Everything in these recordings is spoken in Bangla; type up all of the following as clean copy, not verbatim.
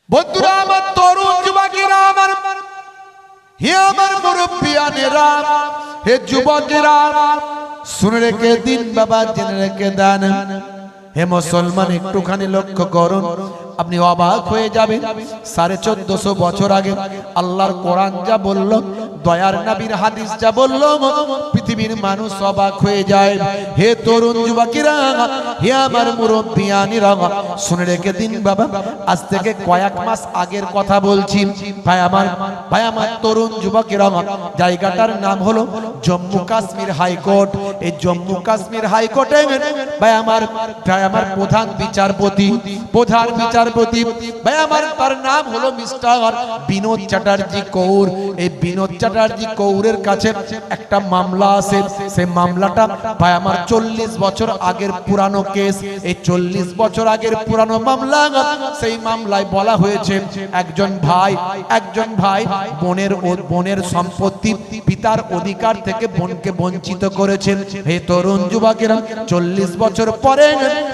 বন্ধুরা আমার, তরুণ যুবকেরা আমার, হে আমার মুরব্বিয়ানেরা, হে যুবকেরা, শুনে রেখে দিন বাবা, জেনে রেখে দেন। হে মুসলমান, একটুখানি লক্ষ্য করুন, আপনি অবাক হয়ে যাবেন। 1450 বছর আগে আল্লাহর কোরআন যা বলল, দয়ার নবীর হাদিস যা বলল, পৃথিবীর মানুষ অবাক হয়ে যায়। হে তরুণ যুবকেরা, হে আমার মুরব্বিয়ানেরা, শুনে রেখে দিন বাবা, আজ থেকে কয়েক মাস আগের কথা বলছি। ভাই আমার তরুণ যুবকেরা, জায়গাটার নাম হলো জম্মু কাশ্মীর হাইকোর্ট। এই জম্মু কাশ্মীর হাইকোর্টে ভাই আমার প্রধান বিচারপতি ভাই আমার, তার নাম হলো মিস্টার বিনোদ চ্যাটার্জি কৌর। এই বিনোদ চ্যাটার্জি কৌরের কাছে একটা মামলা আছে। সেই মামলাটা ভাই আমার 40 বছর আগের পুরানো কেস। এই 40 বছর আগের পুরানো মামলা। সেই মামলায় বলা হয়েছে একজন ভাই বোনের সম্পত্তি, পিতার অধিকার থেকে বোনকে বঞ্চিত করেছেন। হে তরুণ যুবকেরা, 40 বছর পরে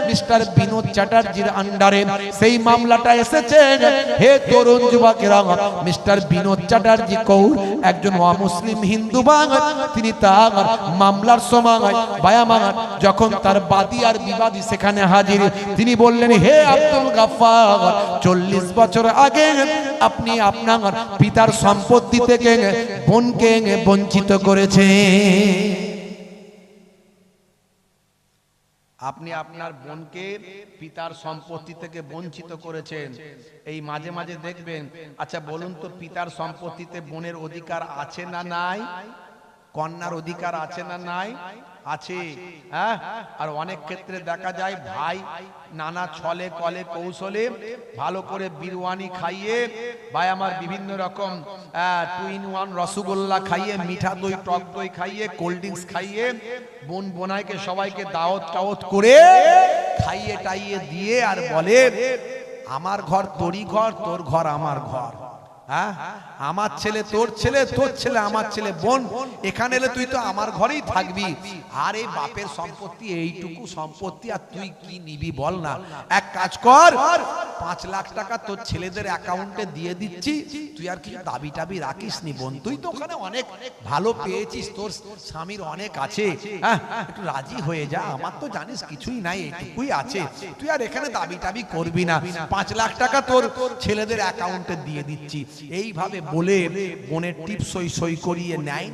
মিস্টার বিনোদ চ্যাটার্জির আন্ডারে সেই মামলাটা এসেছে। হে তরুণ যুবকেরা, মিস্টার বিনোদ চ্যাটার্জি কৌর একজন অমুসলিম হিন্দু বাঙালি। তিনি তার মামলার সময় ভাই আমার, যখন তার বাদী আর বিবাদী সেখানে হাজির, তিনি বললেন, হে আব্দুল গাফফার, 40 বছর আগে আপনি আপনার পিতার সম্পত্তি থেকে বোনকে বঞ্চিত করেছেন। আপনি আপনার বোনকে পিতার সম্পত্তি থেকে বঞ্চিত করেছেন। এই মাঝে মাঝে দেখবেন, আচ্ছা বলুন তো, পিতার সম্পত্তিতে বোনের অধিকার আছে না নাই? কন্যার অধিকার আছে না নাই? আছে। হ্যাঁ, আর অনেক ক্ষেত্রে দেখা যায় ভাই নানা ছলে কলে কৌশলে ভালো করে বিরিয়ানি খাইয়ে, ভাই আমার বিভিন্ন রকম 2-in-1 রসগোল্লা খাইয়ে, মিঠা দই, টক দই খাইয়ে, কোল্ড ড্রিঙ্কস খাইয়ে, বোন বোনাইকে সবাইকে দাওয়াত টাওয়াত করে খাইয়ে টাইয়ে দিয়ে আর বলে, আমার ঘর তোরই ঘর, তোর ঘর আমার ঘর। হ্যাঁ, আমার ছেলে তোর ছেলে, তোর ছেলে আমার ছেলে। বোন এখানে এলে তুই তো আমার ঘরেই থাকবি। আর এই বাপের সম্পত্তি, এইটুকু সম্পত্তি, আর তুই কি নিবি বল না? এক কাজ কর, 5 লাখ টাকা তোর ছেলেদের অ্যাকাউন্টে দিয়ে দিচ্ছি, তুই আর কিছু দাবি টাবি রাখিস নি বোন। তুই তো ওখানে অনেক ভালো পেয়েছিস, তোর স্বামীর অনেক আছে, হ্যাঁ একটু রাজি হয়ে যা। আমার তো জানিস কিছুই নাই, এইটুকুই আছে, তুই আর এখানে দাবি টাবি করবি না। 5 লাখ টাকা তোর ছেলেদের অ্যাকাউন্টে দিয়ে দিচ্ছি। এইভাবে বলে বোনের টিপ সই করিয়ে নেয়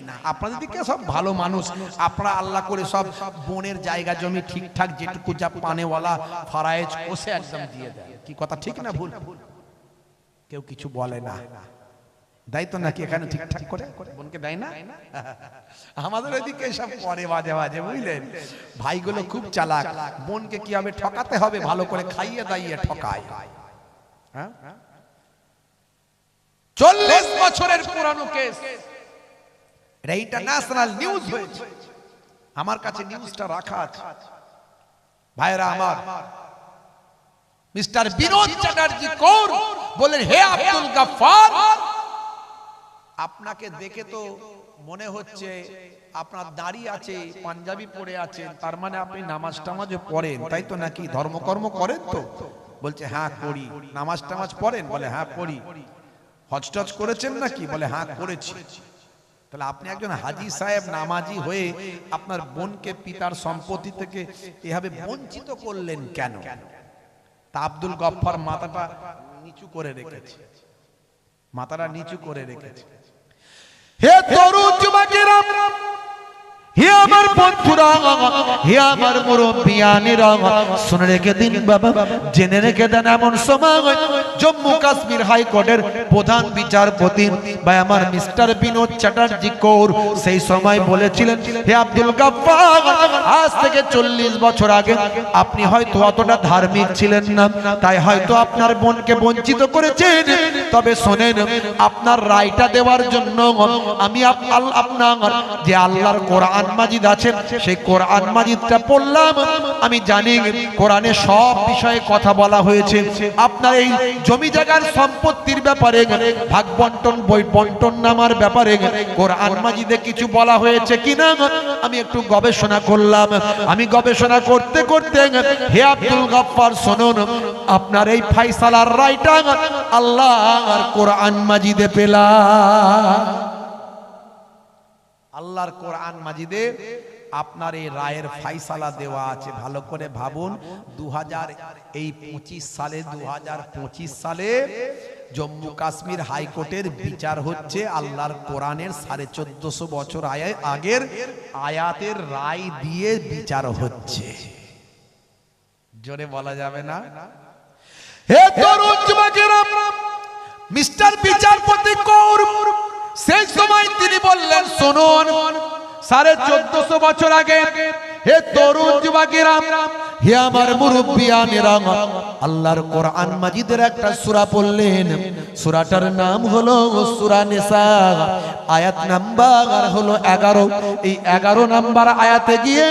না। আপনাদের দিকে সব ভালো মানুষ, আপনারা আল্লাহ করে সব বোনের জায়গা জমি ঠিকঠাক যেটুকু যা পানেওয়ালা ফারায়েজ কষে একদম দিয়ে দেয়। কি কথা ঠিক না ভুল? কেউ কিছু বলে না, দেয় তো নাকি? এখানে ঠিকঠাক করে বোনকে দেয় না? আমাদের ওইদিকে সব পরে বাজে বাজে, বুঝলেন? ভাইগুলো খুব চালাক, বোনকে কিভাবে ঠকাতে হবে ভালো করে খাইয়ে দাইয়ে ঠকায়। হ্যাঁ, 40 বছরের পুরানো কেস, এটা ইন্টারন্যাশনাল নিউজ হয়েছে। আমার কাছে নিউজটা রাখা আছে। ভাইরা আমার, মিস্টার বিনোদ চ্যাটার্জি কৌর বলেন, হে আব্দুল গাফফার, আপনাকে দেখে তো মনে হচ্ছে আপনার দাড়ি আছে, পাঞ্জাবি পরে আছেন, তার মানে আপনি নামাজ টামাজও পড়েন, তাই তো নাকি? ধর্মকর্ম করেন তো? বলছে হ্যাঁ করি। নামাজ টামাজ পড়েন? বলে হ্যাঁ পড়ি। হজ টজ করেছেন নাকি? বলে হ্যাঁ করেছি। তাহলে আপনি একজন হাজী সাহেব নামাজি হয়ে আপনার বোনকে পিতার সম্পত্তি থেকে এভাবে বঞ্চিত করলেন কেন? তা আব্দুল গফফার মাথাটা নিচু করে রেখেছে, মাথাটা নিচু করে রেখেছে। হে তরুণ যুবকেরা, হে আমার বন্ধুরা, হে আমার মুরব্বিয়ানেরা, শুনে রেখে দিন বাবা, জেনে রেখে দেন, এমন সময় জম্মু কাশ্মীর হাইকোর্টের প্রধান বিচারপতি ভাই আমার মিস্টার বিনোদ চ্যাটার্জি কৌর সেই সময় বলেছিলেন, হে আব্দুল গাফফার, আজ থেকে 40 বছর আগে আপনি হয়তো অতটা ধার্মিক ছিলেন না, তাই হয়তো আপনার বোনকে বঞ্চিত করেছেন। তবে শোনেন, আপনার রায়টা দেওয়ার জন্য আমি আপনার যে আল্লাহর কোরআন মাজিদ আছে, সেই কোরআন মাজিদটা পড়লাম। আমি জানি কোরআনে সব বিষয়ে কথা বলা হয়েছে। আপনার এই জমি জায়গার সম্পত্তির ব্যাপারে, ভাগ বন্টন বই বন্টন নামার ব্যাপারে কোরআন মাজিদে কিছু বলা হয়েছে কিনা আমি একটু গবেষণা করলাম। আমি গবেষণা করতে করতে হে আব্দুল গাফফার শুনুন, আপনার এই ফায়সালার রায়টা আল্লাহর কোরআন মাজিদে পেলাম। আল্লাহর কোরআন মাজিদে আপনার এই রায়ের ফায়সালা দেওয়া আছে। ভালো করে ভাবুন, 2025 সালে জম্মু কাশ্মীর হাইকোর্টের বিচার হচ্ছে আল্লাহর কোরআনের 1450 বছর আগের আয়াতের রায় দিয়ে বিচার হচ্ছে। জোরে বলা যাবে না? হে তরুণ যুবকেরা, মিস্টার বিচারপতি কৌর সেই সময় তিনি বললেন, শুনুন 1450 বছর আগে, হে তরুণ যুবকেরা, হে আমার মুরব্বিয়ানেরা, আল্লাহর কোরআন মাজিদের একটা সূরা পড়লেন। সূরাটার নাম হলো সূরা নিসা, আয়াত নাম্বার হলো 11। এই 11 নাম্বার আয়াতে গিয়ে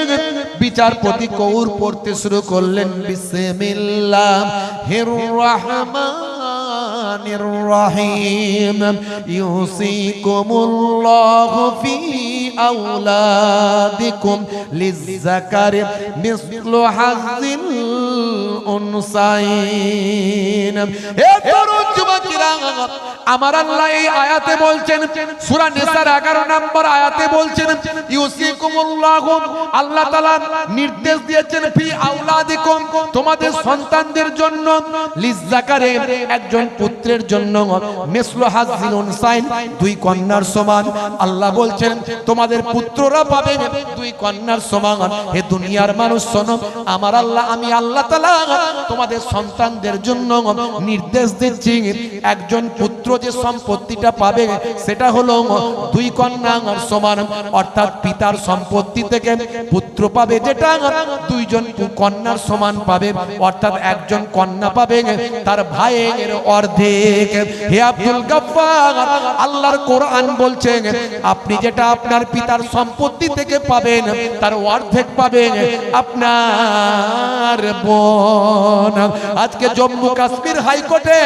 বিচারপতি কৌর পড়তে শুরু করলেন, বিসমিল্লাহির রাহমানির রাহিম, ইউসিকুমুল্লাহু ফি আওলাদিকুম লিযযাকারি মিসলু হাযিল উনসাইন। হে তরুণ যুবকেরা, আমার আল্লাহ এই আয়াতে বলছেন, সূরা নিসার 11 নম্বর আয়াতে বলছেন, ইউসিকুমুল্লাহু, আল্লাহ তাআলা নির্দেশ দিয়েছেন, ফি আওলাদিকুম, তোমাদের সন্তানদের জন্য, লিযযাকারি, একজন পুত্রের জন্য, মিসলু হাযিল উনসাইন, দুই কন্যার সমান। আল্লাহ বলছেন তোমাদের পুত্ররা পাবে দুই কন্যার সমান। হে দুনিয়ার মানুষ শোনো, আমার আল্লাহ, আমি আল্লাহ তাআলা তোমাদের সন্তানদের জন্য নির্দেশ দিচ্ছি, একজন পুত্র যে সম্পত্তিটা পাবে সেটা হলো দুই কন্যার সমান। অর্থাৎ পিতার সম্পত্তি থেকে পুত্র পাবে যেটা, দুইজন কন্যার সমান পাবে। অর্থাৎ একজন কন্যা পাবে তার ভাইয়ের অর্ধেক। হে আব্দুল গাফফার, আল্লাহর কোরআন বলছে আপনি যেটা আপনার পিতার সম্পত্তি থেকে পাবেন তার অর্ধেক পাবেন আপনার বোন। আজকে জম্মু কাশ্মীর হাইকোর্টে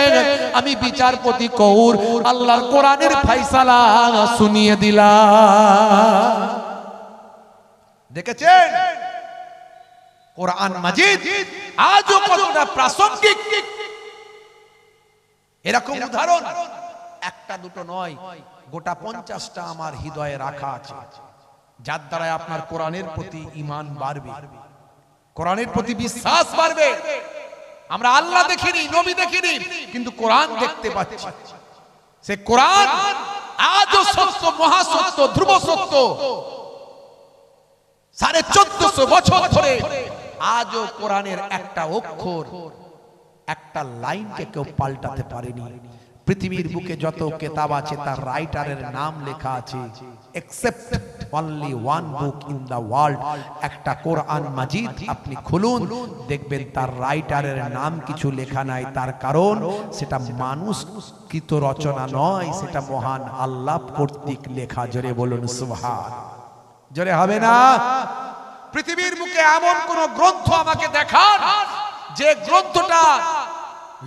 আমি বিচারপতি কৌর আল্লাহর কোরআনের ফায়সালা শুনিয়ে দিলাম। দেখেছেন কোরআন মাজিদ আজও কতটা প্রাসঙ্গিক। এরকম উদাহরণ একটা দুটো নয়, গোটা 50টা আমার হৃদয়ে রাখা আছে, যার দ্বারা আপনার কোরআনের প্রতি ঈমান বাড়বে, কোরআনের প্রতি বিশ্বাস বাড়বে। আমরা আল্লাহ দেখিনি, নবী দেখিনি, কিন্তু কোরআন দেখতে পাচ্ছি। সে কোরআন আজও সত্য, মহাসত্য, ধ্রুব সত্য। 1450 বছর ধরে আজও কোরআনের একটা অক্ষর, একটা লাইনকে কেউ পাল্টাতে পারেনি। পৃথিবীর বুকে যত কিতাব আছে তার রাইটারের নাম লেখা আছে, except only one book in the world, একটা কোরআন মাজিদ আপনি খুলুন, দেখবেন তার রাইটারের নাম কিছু লেখা নাই। তার কারণ সেটা মানুষকৃত রচনা নয়, সেটা মহান আল্লাহ কর্তৃক লেখা। জোরে বলুন সুবহান। জোরে হবে না? পৃথিবীর বুকে এমন কোন গ্রন্থ আমাকে দেখান যে গ্রন্থটা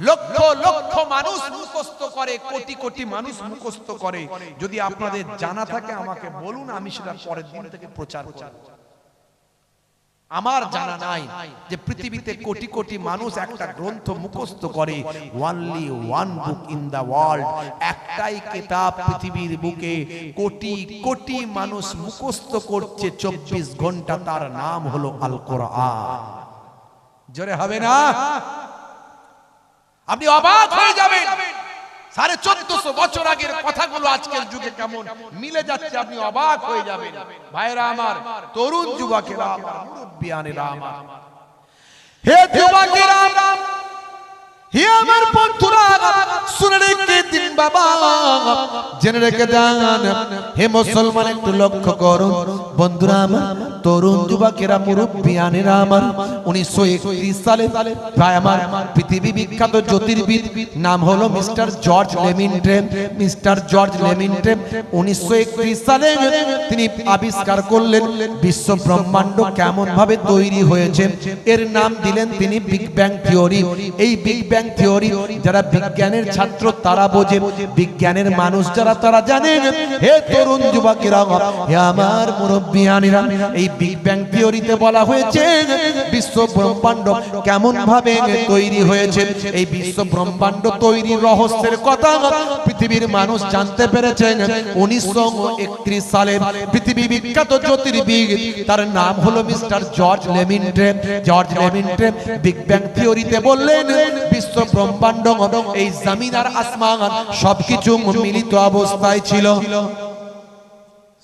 লক্ষ লক্ষ মানুষ মুখস্থ করে, কোটি কোটি মানুষ মুখস্থ করে। যদি আপনাদের জানা থাকে আমাকে বলুন, আমি সেটা পরের দিন থেকে প্রচার করব। আমার জানা নাই যে পৃথিবীতে কোটি কোটি মানুষ একটা গ্রন্থ মুখস্থ করে। Only one book in the world, একটাই কিতাব পৃথিবীর বুকে কোটি কোটি মানুষ মুখস্থ করছে 24 ঘন্টা, তার নাম হলো আল কোরআন। জোরে হবে না? আপনি অবাক হয়ে যাবেন, 1450 বছর আগের কথাগুলো আজকের যুগে কেমন মিলে যাচ্ছে, আপনি অবাক হয়ে যাবেন। ভাইরা আমার, তরুণ যুবকেরা আমার, মুরব্বিয়ানেরা আমার, হে যুবকেরা, হে আমার বন্ধুরা, শুনে রেখে দিন বাবা, জেনে রেখে দেন। হে মুসলমান, একটু লক্ষ্য করুন বন্ধুরা আমার, তরুণ যুবকেরা, মুরব্বিয়ানেরা আমার, 1931 সালে প্রায় আমার পৃথিবী বিখ্যাত জ্যোতির্বিদ নাম হলো মিস্টার জর্জ লেমিন্ট্রে। মিস্টার জর্জ লেমিন্ট্রে 1931 সালে তিনি আবিষ্কার করলেন বিশ্ব ব্রহ্মাণ্ড কেমন ভাবে তৈরি হয়েছে। এর নাম দিলেন তিনি বিগ ব্যাং থিওরি। এই বিগ ব্যাং থিওরি যারা বিজ্ঞানের ছাত্র তারা বোঝে, বিজ্ঞানের মানুষ যারা তারা জানেন। হে তরুণ যুবকেরা, হে আমার মুরব্বিয়ানেরা, এই বিগ ব্যাং থিওরিতে বলা হয়েছে বিশ্ব ব্রহ্মাণ্ড কেমন ভাবে তৈরি হয়েছে। এই বিশ্ব ব্রহ্মাণ্ড তৈরির রহস্যের কথা পৃথিবীর মানুষ জানতে পেরেছেন 1931 সালে। পৃথিবী বিখ্যাত জ্যোতির্বিদ তার নাম হলো mister George Lemaitre. George Lemaitre big bang থিওরিতে বললেন বিশ্ব ব্রহ্মাণ্ড, এই জমিন আর আসমান সবকিছু মিলিত অবস্থায় ছিল,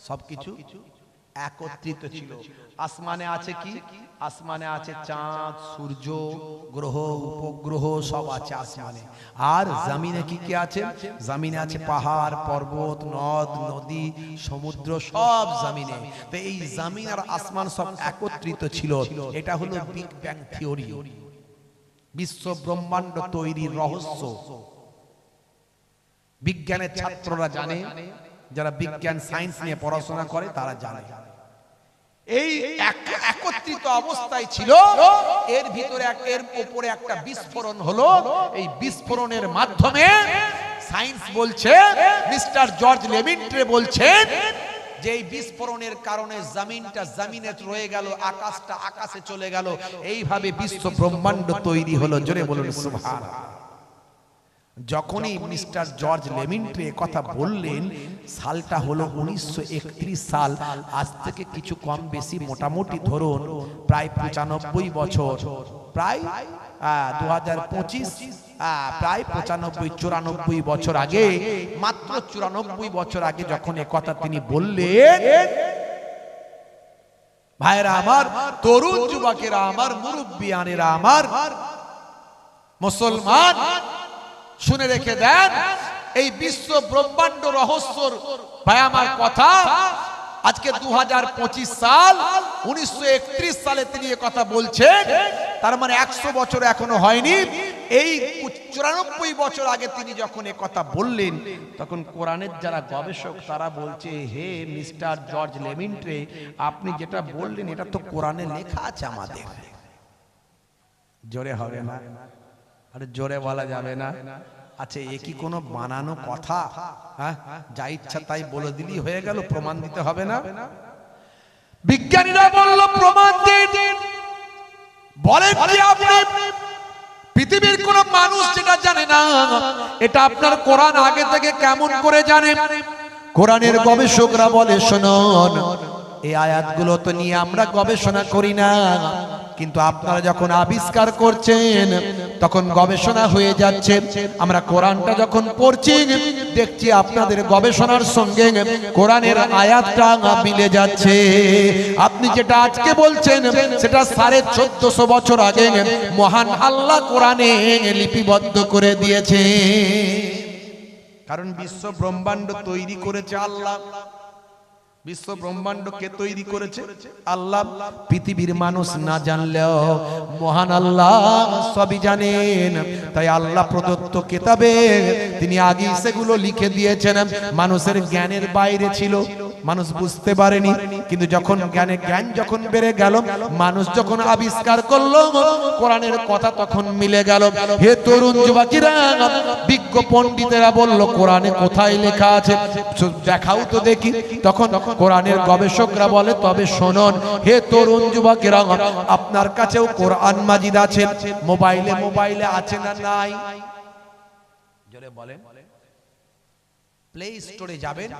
সবকিছু একত্রিত ছিল। আসমানে আছে কি? আসমানে আছে চাঁদ, সূর্য, গ্রহ, উপগ্রহ সব আছে আসমানে। আর জমিনে কি কি আছে? জমিনে আছে পাহাড়, পর্বত, নদ নদী, সমুদ্র সব জমিনে। তো এই জমিন আর আসমান সব একত্রিত ছিল। এটা হলো বিগ ব্যাং থিওরি, বিশ্ব ব্রহ্মাণ্ড তৈরির রহস্য। বিজ্ঞানের ছাত্ররা জানে, যারা বিজ্ঞান সায়েন্স নিয়ে পড়াশোনা করে তারা জানে এই একত্রিত অবস্থায় ছিল। এর ভিতরে এর উপরে একটা বিস্ফোরণ হলো। এই বিস্ফোরণের মাধ্যমে সায়েন্স বলছে, মিস্টার জর্জ লেমিন্ট্রে বলছেন যে এই বিস্ফোরণের কারণে জমিনটা জমিনে রয়ে গেল, আকাশটা আকাশে চলে গেল। এইভাবে বিশ্ব ব্রহ্মাণ্ড তৈরি হলো। জোরে বলুন সুবহানাল্লাহ। যখনই মিস্টার জর্জ লেমিন্ট্রে কথা বললেন, সালটা হলো 1931 সাল। আজ থেকে কিছু কম বেশি মোটামুটি ধরুন প্রায় 95 বছর, প্রায় 2025, প্রায় 95-94 বছর আগে, মাত্র 94 বছর আগে যখন এ কথা তিনি বললেন, ভাইরা আমার, তরুণ যুবকেরা আমার, মুরব্বিয়ানেরা আমার, মুসলমান শুনে রেখে দেন, এই বিশ্ব ব্রহ্মাণ্ড রহস্যর ভাই আমার কথা আজকে 2025 সাল, 1931 সালে তিনি এই কথা বলছেন। তার মানে 100 বছর এখনো হয়নি। এই 94 বছর আগে তিনি যখন এই কথা বললেন, তখন কোরআনের যারা গবেষক তারা বলছে, হে মিস্টার জর্জ লেমিন্ট্রে, আপনি যেটা বললেন এটা তো কোরআনে লেখা আছে আমাদের। জোরে হবে না? আরে জোরে বলা যাবে না? আচ্ছা, এ কি কোনো বানানো কথা? হ্যাঁ, যা ইচ্ছা তাই বলে দিলি হয়ে গেল, প্রমাণ দিতে হবে না? বিজ্ঞানীরা বলল প্রমাণ দিন। বলেন কি আপনি পৃথিবীর কোন মানুষ যেটা জানে না, এটা আপনার কোরআন আগে থেকে কেমন করে জানে? কোরআনের গবেষকরা বলে, শুনুন, এই আয়াতগুলো তো নিয়ে আমরা গবেষণা করি না, কিন্তু আপনারা যখন আবিষ্কার করছেন তখন গবেষণা হয়ে যাচ্ছে। আমরা কোরআনটা যখন পড়ছি দেখছি আপনাদের গবেষণার সঙ্গে কোরআনের আয়াতটা মিলে যাচ্ছে। আপনি যেটা আজকে বলছেন সেটা 1450 বছর আগে মহান আল্লাহ কোরআনে লিপিবদ্ধ করে দিয়েছে। কারণ বিশ্ব ব্রহ্মাণ্ড তৈরি করেছে আল্লাহ। বিশ্ব ব্রহ্মাণ্ড কে তৈরি করেছে? আল্লাহ। পৃথিবীর মানুষ না জানলেও মহান আল্লাহ সবই জানেন। তাই আল্লাহ প্রদত্ত কিতাবে তিনি আগেই সেগুলো লিখে দিয়েছেন। মানুষের জ্ঞানের বাইরে ছিল, মানুষ বুঝতে পারেনি, কিন্তু যখন জ্ঞান যখন বেড়ে গেল, মানুষ যখন আবিষ্কার করলো কোরআনের কথা, তখন মিলে গেল। হে তরুণ যুবকেরা, বিজ্ঞ পণ্ডিতেরা বলল, কোরআনে কোথায় লেখা আছে দেখাও তো দেখি। তখন কোরআনের গবেষকরা বলে, তবে শুনুন হে তরুণ যুবকেরা, আপনার কাছেও কোরআন মাজিদ আছে। মোবাইলে আছে না নাই? জোরে বলেন। প্লে স্টোরে যাবেন,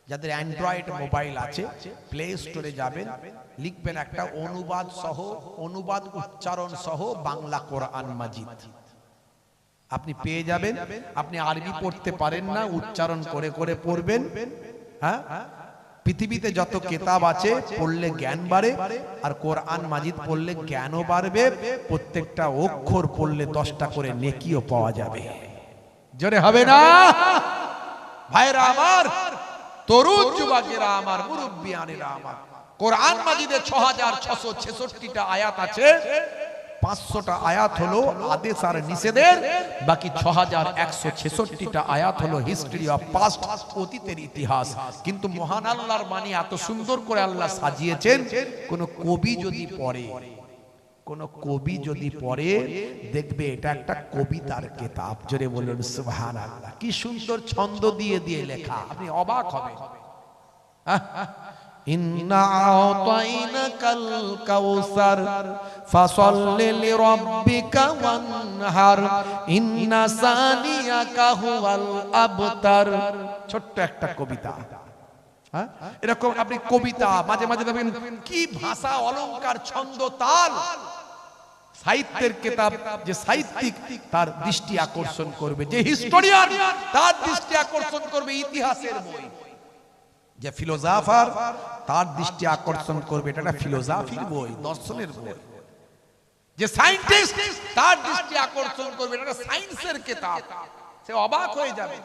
যাদের অ্যান্ড্রয়েড মোবাইল আছে প্লে স্টোরে যাবেন, লিখবেন একটা অনুবাদ উচ্চারণ সহ বাংলা কোরআন মাজিদ, আপনি পেয়ে যাবেন। আপনি আরবি পড়তে পারেন না, উচ্চারণ করে করে পড়বেন। হ্যাঁ, পৃথিবীতে যত কিতাব আছে পড়লে জ্ঞান বাড়ে, আর কোরআন মাজিদ পড়লে জ্ঞানও বাড়বে। প্রত্যেকটা অক্ষর পড়লে 10টা করে নেকিও পাওয়া যাবে। জোরে হবে না? ভাইরা আমার, তরুণ যুবকেরা আমার, মুরব্বিয়ানেরা আমার, কোরআন মাজিদে 6666টা আয়াত আছে, 500টা আয়াত হলো আদেশ আর নিষেধের, বাকি 6166টা আয়াত হলো হিস্ট্রি অফ পাস্ট, অতীতের ইতিহাস। কিন্তু মহান আল্লাহর বাণী এত সুন্দর করে আল্লাহ সাজিয়েছেন, কোন কবি যদি পড়ে দেখবে এটা একটা কবিতার কিতাব। জোরে বলুন সুবহানাল্লাহ। কি সুন্দর ছন্দ দিয়ে দিয়ে লেখা, আপনি অবাক হবেন। ইন্না আতাইনাকাল কাউসার ফাসাল্লি লিরাব্বিকা ওয়ানহার ইন্না সানিয়াকা হুয়াল আবতার। ছোট্ট একটা কবিতা। এরকম আপনি কবিতা মাঝে মাঝে দেখবেন কি ভাষা, অলংকার, ছন্দ, তাল। সাহিত্যের কিতাব, যে সাহিত্যিক তার দৃষ্টি আকর্ষণ করবে, যে হিস্টোরিয়ান তার দৃষ্টি আকর্ষণ করবে ইতিহাসের বই, যে ফিলোসোফার তার দৃষ্টি আকর্ষণ করবে এটা একটা ফিলোসফির বই, দর্শনের বই। যে সায়েন্টিস্ট তার দৃষ্টি আকর্ষণ করবে এটা একটা সায়েন্সের কিতাব। সে অবাক হয়ে যাবে।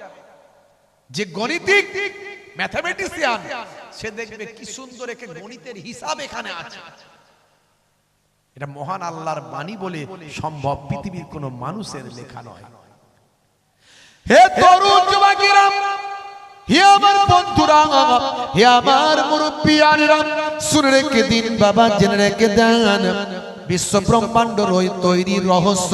যে গণিতিক, ম্যাথমেটিশিয়ান, সে দেখবে কি সুন্দর একটা গণিতের হিসাব এখানে আছে। এটা মহান আল্লাহর বাণী বলে সম্ভব, পৃথিবীর কোন মানুষের লেখা নয়। হে তরুণ যুবকেরা, হে আমার বন্ধুরা, হে আমার মুরব্বিয়ানেরা, শুনে রেখে দিন বাবা, জেনে রেখে দেন। বিশ্ব ব্রহ্মাণ্ড তৈরির রহস্য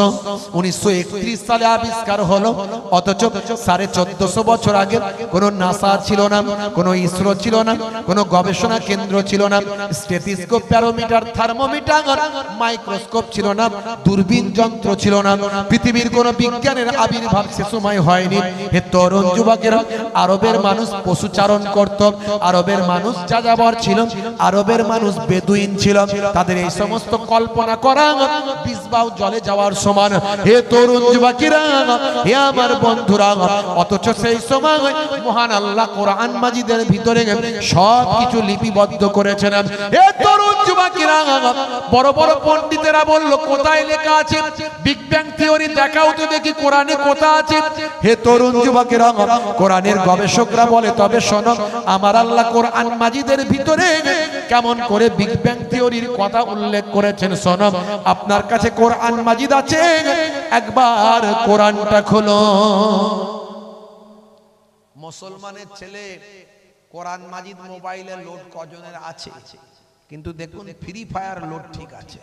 1931 সালে আবিষ্কার হলো, অথচ 1450 বছর আগে কোনো নাসা ছিল না, কোনো ইসরো ছিল না, কোনো গবেষণা কেন্দ্র ছিল না, স্টেথিস্কোপ, ব্যারোমিটার, থার্মোমিটার, মাইক্রোস্কোপ ছিল না, দূরবীন যন্ত্র ছিল না। পৃথিবীর কোনো বিজ্ঞানের আবির্ভাব সে সময় হয়নি। হে তরুণ যুবকেরা, আরবের মানুষ পশুচারণ করত, আরবের মানুষ যাযাবর ছিল, আরবের মানুষ বেদুইন ছিল। তাদের এই সমস্ত কল্পনা করা বিসবাও জলে যাওয়ার সমান। হে তরুণ যুবকেরা, হে আমার বন্ধুরা, অথচ সেই সময় মহান আল্লাহ কোরআন মাজিদের ভিতরে সব কিছু লিপিবদ্ধ করেছেন। হে তরুণ যুবকেরা, বড় বড় পণ্ডিতেরা বলল কোথায় লেখা আছে? বিগ ব্যাং থিওরি দেখাও তো দেখি কোরআনে কোথা আছে। হে তরুণ যুবকেরা, কোরআনের গবেষকরা বলে তবে শোনো, আমার আল্লাহ কোরআন মাজিদের ভিতরে কেমন করে বিগ ব্যাং থিওরির কথা উল্লেখ করেছেন। শোনো, আপনার কাছে কোরআন মাজিদ আছে, একবার কোরআনটা খোলো। মুসলমানের ছেলে কোরআন মাজিদ মোবাইলে লোড কজনের আছে? কিন্তু দেখুন ফ্রি ফায়ার লোড ঠিক আছে,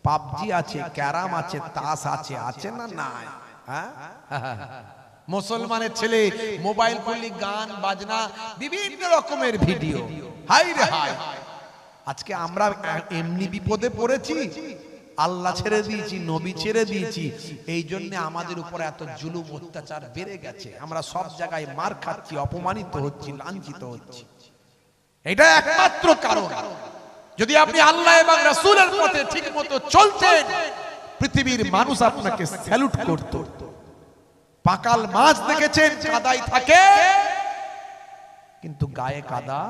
পাবজি আছে, ক্যারাম আছে, তাস আছে, আছে না নাই? হ্যাঁ, মুসলমানের ছেলে মোবাইল খুললি গান বাজনা, বিভিন্ন রকমের ভিডিও। হাই রে হাই, আজকে আমরা এমনি বিপদে পড়েছি, আল্লাহ ছেড়ে দিয়েছি, নবী ছেড়ে দিয়েছি, এই জন্য আমাদের উপর এত জুলুম অত্যাচার বেড়ে গেছে। আমরা সব জায়গায় মার খাচ্ছি, অপমানিত হচ্ছি, লাঞ্ছিত হচ্ছি। এটা একমাত্র কারণ। যদি আপনি আল্লাহ এবং রাসূলের পথে ঠিকমতো চলতেন, পৃথিবীর মানুষ আপনাকে স্যালুট করত। পাকাল মাছ দেখেছেন কাদায় থাকে, কিন্তু গায়ে কাদা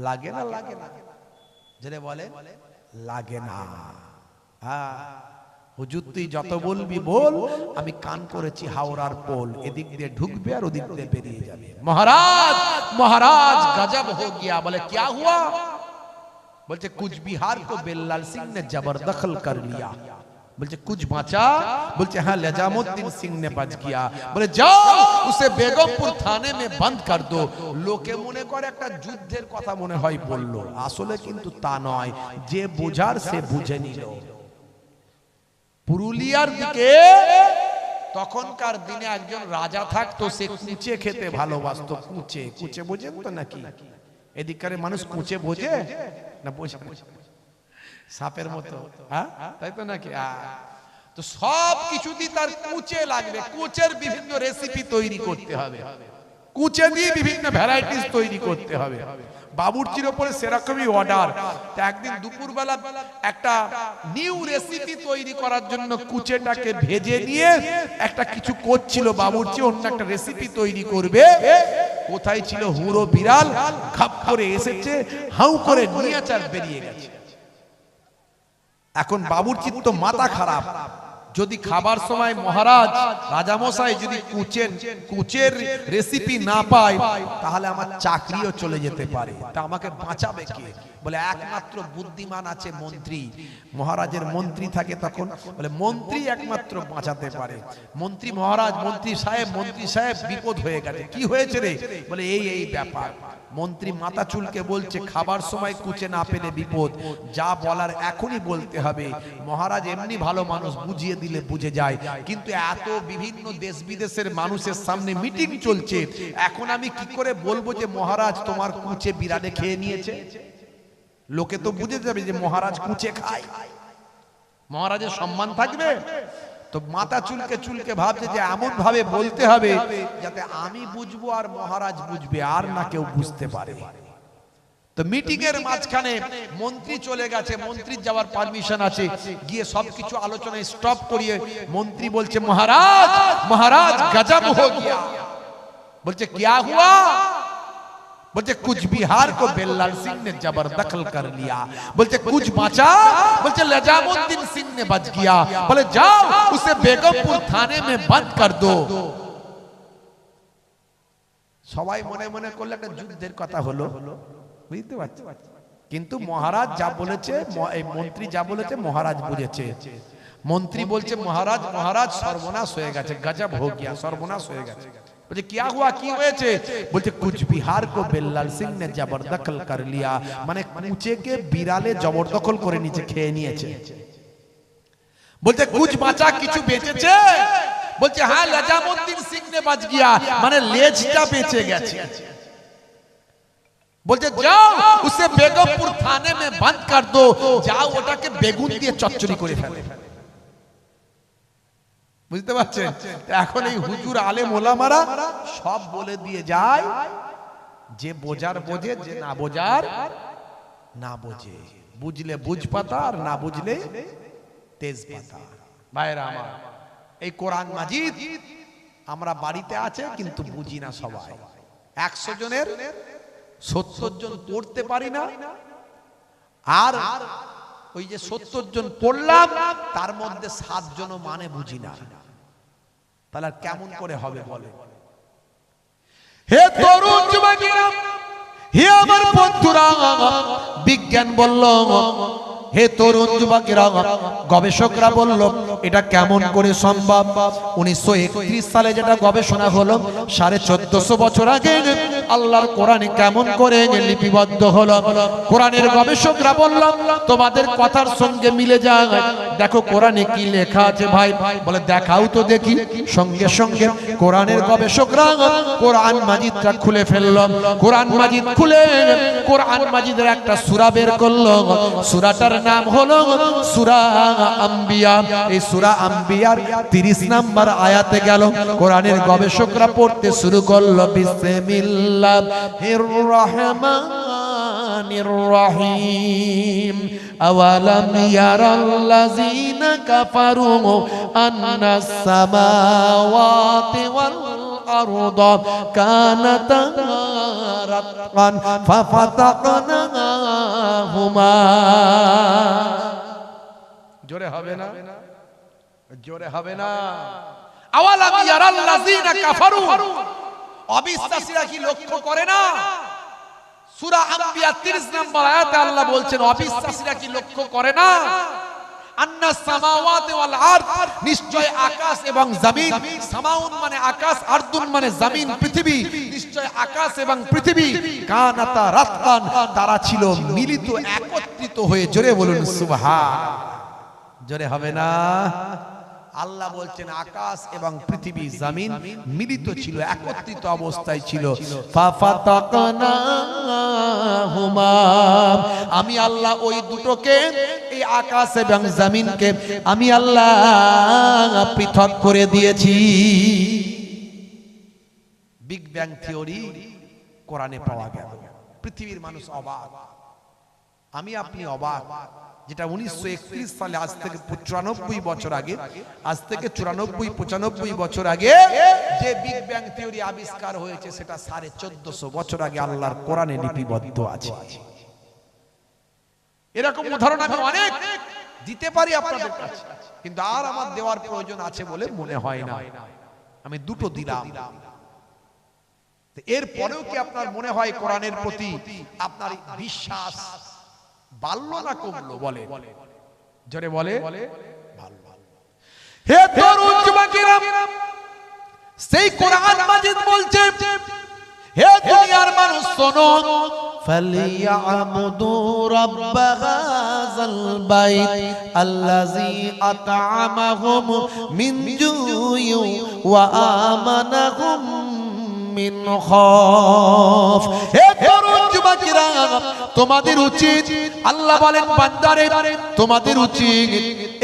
লাগে না? লাগে না? যেটা বলে লাগে না। হ্যাঁ, হুজুর তুই যত বলবি বল, আমি কান করেছি হাওড়ার পোল, এদিক দিয়ে ঢুকবে আর ওদিক দিয়ে বেরিয়ে যাবে। মহারাজ মহারাজ গজব হো গিয়া। বলে क्या हुआ? বলছে কুচ বিহার কো বেল্লাল সিং ने जबरदखल कर लिया। বলছে कुछ বাঁচা? বলছে হ্যাঁ, নিজামুদ্দিন সিং ने बच गया। বলে যাও উসে বেগমপুর থানে में बंद कर दो। লোকে মনে করে একটা যুদ্ধের কথা মনে হয় বলল, আসলে কিন্তু তা নয়। যে বুঝার সে বুঝে নিল। পুরুলিয়ার দিকে তখনকার দিনে একজন রাজা থাকতো, সে কুচে খেতে ভালোবাসতো। কুচে, কুচে বোঝেন তো নাকি? এদিককার মানুষ কুচে বোঝে না? বোঝে সাপের মতো, হ্যাঁ তাই তো নাকি? তো সব কিছুতেই তার কুচে লাগবে। কুচের বিভিন্ন রেসিপি তৈরি করতে হবে, কুচে দিয়ে বিভিন্ন ভ্যারাইটিস তৈরি করতে হবে। বাবুর্চির উপরে সেরকমই অর্ডার। একদিন দুপুরবেলা একটা নিউ রেসিপি তৈরি করার জন্য কুচেটাকে ভেজে নিয়ে একটা কিছু করছিল বাবুর্চি, অন্য একটা রেসিপি তৈরি করবে। কোথায় ছিল হুড়ো বিড়াল, খাপ করে এসেছে, হাউ করে নিয়ে চার বেরিয়ে গেছে। এখন বাবুর্চির তো মাথা খারাপ, যদি খাবার সময় মহারাজ রাজামশাই যদি কুচের রেসিপি না পায় তাহলে আমার চাকরিও চলে যেতে পারে, তা আমাকে বাঁচাবে কে? বলে একমাত্র বুদ্ধিমান আছে মন্ত্রী। মহারাজের মন্ত্রী থাকে তখন, বলে মন্ত্রী একমাত্র বাঁচাতে পারে। মন্ত্রী মহারাজ, মন্ত্রী সাহেব বিপদ হয়ে গেছে। কি হয়েছে রে? বলে এই ব্যাপার। মন্ত্রী মাথা চুলকে বলছে খাবার সময় কুচে না পেলে বিপদ, যা বলার এখনই বলতে হবে। মহারাজ এমনি ভালো মানুষ, বুঝিয়ে দিলে বুঝে যায়, কিন্তু এত বিভিন্ন দেশ বিদেশের মানুষের সামনে মিটিং চলছে, এখন আমি কি করে বলবো যে মহারাজ তোমার কুচে বিড়ালে খেয়ে নিয়েছে? লোকে তো বুঝে যাবে যে মহারাজ কুচে খায়, মহারাজের সম্মান থাকবে। তো মাথা চুলকে ভাবছে যে এমন ভাবে বলতে হবে যাতে আমি বুঝবো আর মহারাজ বুঝবে, আর না কেউ বুঝতে পারে। তো মিটিং এর মাঝখানে মন্ত্রী চলে গেছে, মন্ত্রীর যাওয়ার পারমিশন আছে, গিয়ে সবকিছু আলোচনায় স্টপ করিয়ে মন্ত্রী বলছে মহারাজ গজব হো গিয়া। বলছে क्या हुआ? बोलते कुछ बिहार को बेल्लाल सिंह ने जबरदखल कर लिया। बोलते कुछ बचा? बोलते निजामुद्दीन सिंह ने बच गया। बोले जाओ उसे बेगमपुर थाने में बंद कर दो। সবাই মনে মনে করলে একটা যুদ্ধের কথা হলো, বুঝতে পারছো? কিন্তু মহারাজ যা বলেছে, এই মন্ত্রী যা বলেছে মহারাজ বুঝেছে। মন্ত্রী বলছে মহারাজ সর্বনাশ হয়ে গেছে, গজব হো গিয়া, সর্বনাশ হয়ে গেছে। बोले क्या हुआ? কি হয়েছে? বলছে कुछ बिहार को बेल्लाल सिंह ने जबरदखल कर लिया। মানে কুচেকে বিড়ালে জবরদখল করে নিচে খেয়ে নিয়েছে। বলতে कुछ বাঁচা, কিছু বেঁচেছে? বলছে হ্যাঁ নিজামুদ্দিন সিং ने बच गया, মানে লেজটা বেঁচে গেছে। বলছে যাও उसे बेगमपुर थाने में बंद कर दो, যাও ওটাকে বেগুন দিয়ে চচ্চড়ি করে ফেলে। বুঝতে পারছেন? এখন এই হুজুর আলেম ওলামারা সব বলে দিয়ে যায়, যে বোঝার বোঝে, যে না বোঝার না বোঝে। বুঝলে বুঝ পাতা, আর না বুঝলে তেজ পাতা। ভাইরা আমার, এই কোরআন মাজিদ আমরা বাড়িতে আছে কিন্তু বুঝি না সবাই। 100 জনের 70 জন পড়তে পারি না, আর ওই যে 70 জন পড়লাম তার মধ্যে 7 জন মানে বুঝি না। তাহলে কেমন করে হবে বলে? হে তরুণ যুবকেরা, হে আমার বন্ধুরা, বিজ্ঞান বলল, হে তরুণ যুবকেরা, গবেষকরা বলল এটা কেমন করে সম্ভব? 1931 সালে যেটা গবেষণা হলো, 1450 বছর আগে আল্লাহর কোরআনে কেমন করে লিপিবদ্ধ হলো। কোরআনের গবেষকরা বলল তোমাদের কথার সঙ্গে মিলে যায়, দেখো কোরআনে কি লেখা আছে ভাই। বলে দেখাও তো দেখি। সঙ্গে সঙ্গে কোরআনের গবেষকরা কোরআন মাজিদটা খুলে ফেললো। কোরআন মাজিদ খুলে কোরআন মাজিদের একটা সূরা বের করলো। সূরাটার নাম হলো সূরা আম্বিয়া। এই সূরা আম্বিয়ার 30 নম্বর আয়াতে গেল, কোরআনের গবেষকরা পড়তে শুরু করলো বিসমিল্লাহির রহমানির রহিম। আওয়ালাম ইয়ারাল্লাযীনা কাফারু আন্নাস সামাওয়াতি ওয়াল আরদা কানাতা রাতকান ফাফাতাকনাহুমা। জোরে হবে না? জোরে হবে না? আওয়ালাম ইয়ারাল্লাযীনা কাফারু, অবিশ্বাসীরা কি লক্ষ্য করে না? সূরা আম্বিয়া 30 নম্বর আয়াতে আল্লাহ বলছেন অবিশ্বাসীরা কি লক্ষ্য করে না? আন্নাস সামাওয়াতি ওয়াল আরদ, নিশ্চয় আকাশ এবং জমিন। সামাউন মানে আকাশ, আরদুন মানে জমিন, পৃথিবী। নিশ্চয় আকাশ এবং পৃথিবী কানাতা রাতকান, তারা ছিল মিলিত, একত্রিত হয়ে। জোরে বলুন সুবহান। জোরে হবে না? আল্লাহ বলছেন আকাশ এবং পৃথিবী জমিন মিলিত ছিল, একত্রিত অবস্থায় ছিল। ফাফাতাকনাহুমা, আমি আল্লাহ ওই দুটোকে, এই আকাশ এবং জমিনকে আমি আল্লাহ পৃথক করে দিয়েছি। বিগ ব্যাং থিওরি কোরআনে পাওয়া গেল। পৃথিবীর মানুষ অবাক, আমি আপনি অবাক, যেটা 1931 সালে, আজ থেকে 94 বছর আগে, আজ থেকে 94-95 বছর আগে যে বিগ ব্যাং থিওরি আবিষ্কার হয়েছে, সেটা 1450 বছর আগে আল্লাহর কোরআনে লিপিবদ্ধ আছে। এরকম উদাহরণ আমি অনেক দিতে পারি আপনাদের কাছে। কিন্তু আর আমার দেওয়ার প্রয়োজন আছে বলে মনে হয় না, আমি দুটো দিলাম। এর পরেও কি আপনার মনে হয় কোরআনের প্রতি আপনার বিশ্বাস বাড়লো না কমলো? বলে জোরে বলে। হে তরুণ যুবকেরা, সেই কোরআন মাজিদ বলছে, হে দুনিয়ার মানুষ শোনো, ফালিয়াবুদু রাব্ব হাযাল বাইত আল্লাযী আত'আমাহুম মিন জু'ইন ওয়া আমানাহুম মিন খাউফ। হে তরুণ যুবকেরা, তোমাদের উচিত, আল্লাহ বলেন বান্দারে তোমাদের উচিত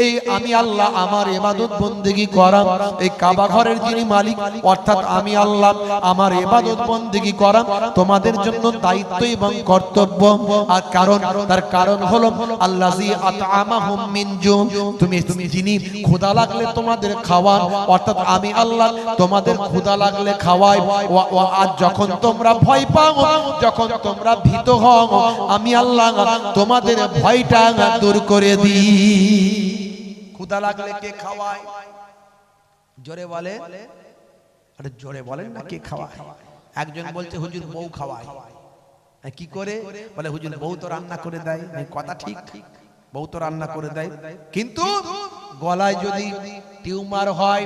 এই আমি আল্লাহ আমার ইবাদত বন্দেগী করা, এই কাবা ঘরের যিনি মালিক অর্থাৎ আমি আল্লাহ আমার ইবাদত বন্দেগী করা তোমাদের জন্য দায়িত্ব এবং কর্তব্য। আর কারণ, তার কারণ হলো আল্লাযী আত'আমাহুম মিন জু', তুমি যিনি ক্ষুধা লাগলে তোমাদের খাওয়ান, অর্থাৎ আমি আল্লাহ তোমাদের ক্ষুধা লাগলে খাওয়াই। আর যখন তোমরা ভয় পাও, যখন তোমরা ভীত হও, আমি আল্লাহ তোমাদের ভয়টা দূর করে দিই। ক্ষুধা লাগলে কে খাওয়ায়? জোরে বলে, আরে জোরে বলেন না, কে খাওয়ায়? একজন বলছে হুজুর বউ খাওয়ায়। কি করে? বলে হুজুর বউ তো রান্না করে দেয়। কথা ঠিক, বউ তো রান্না করে দেয়, কিন্তু গলায় যদি টিউমার হয়,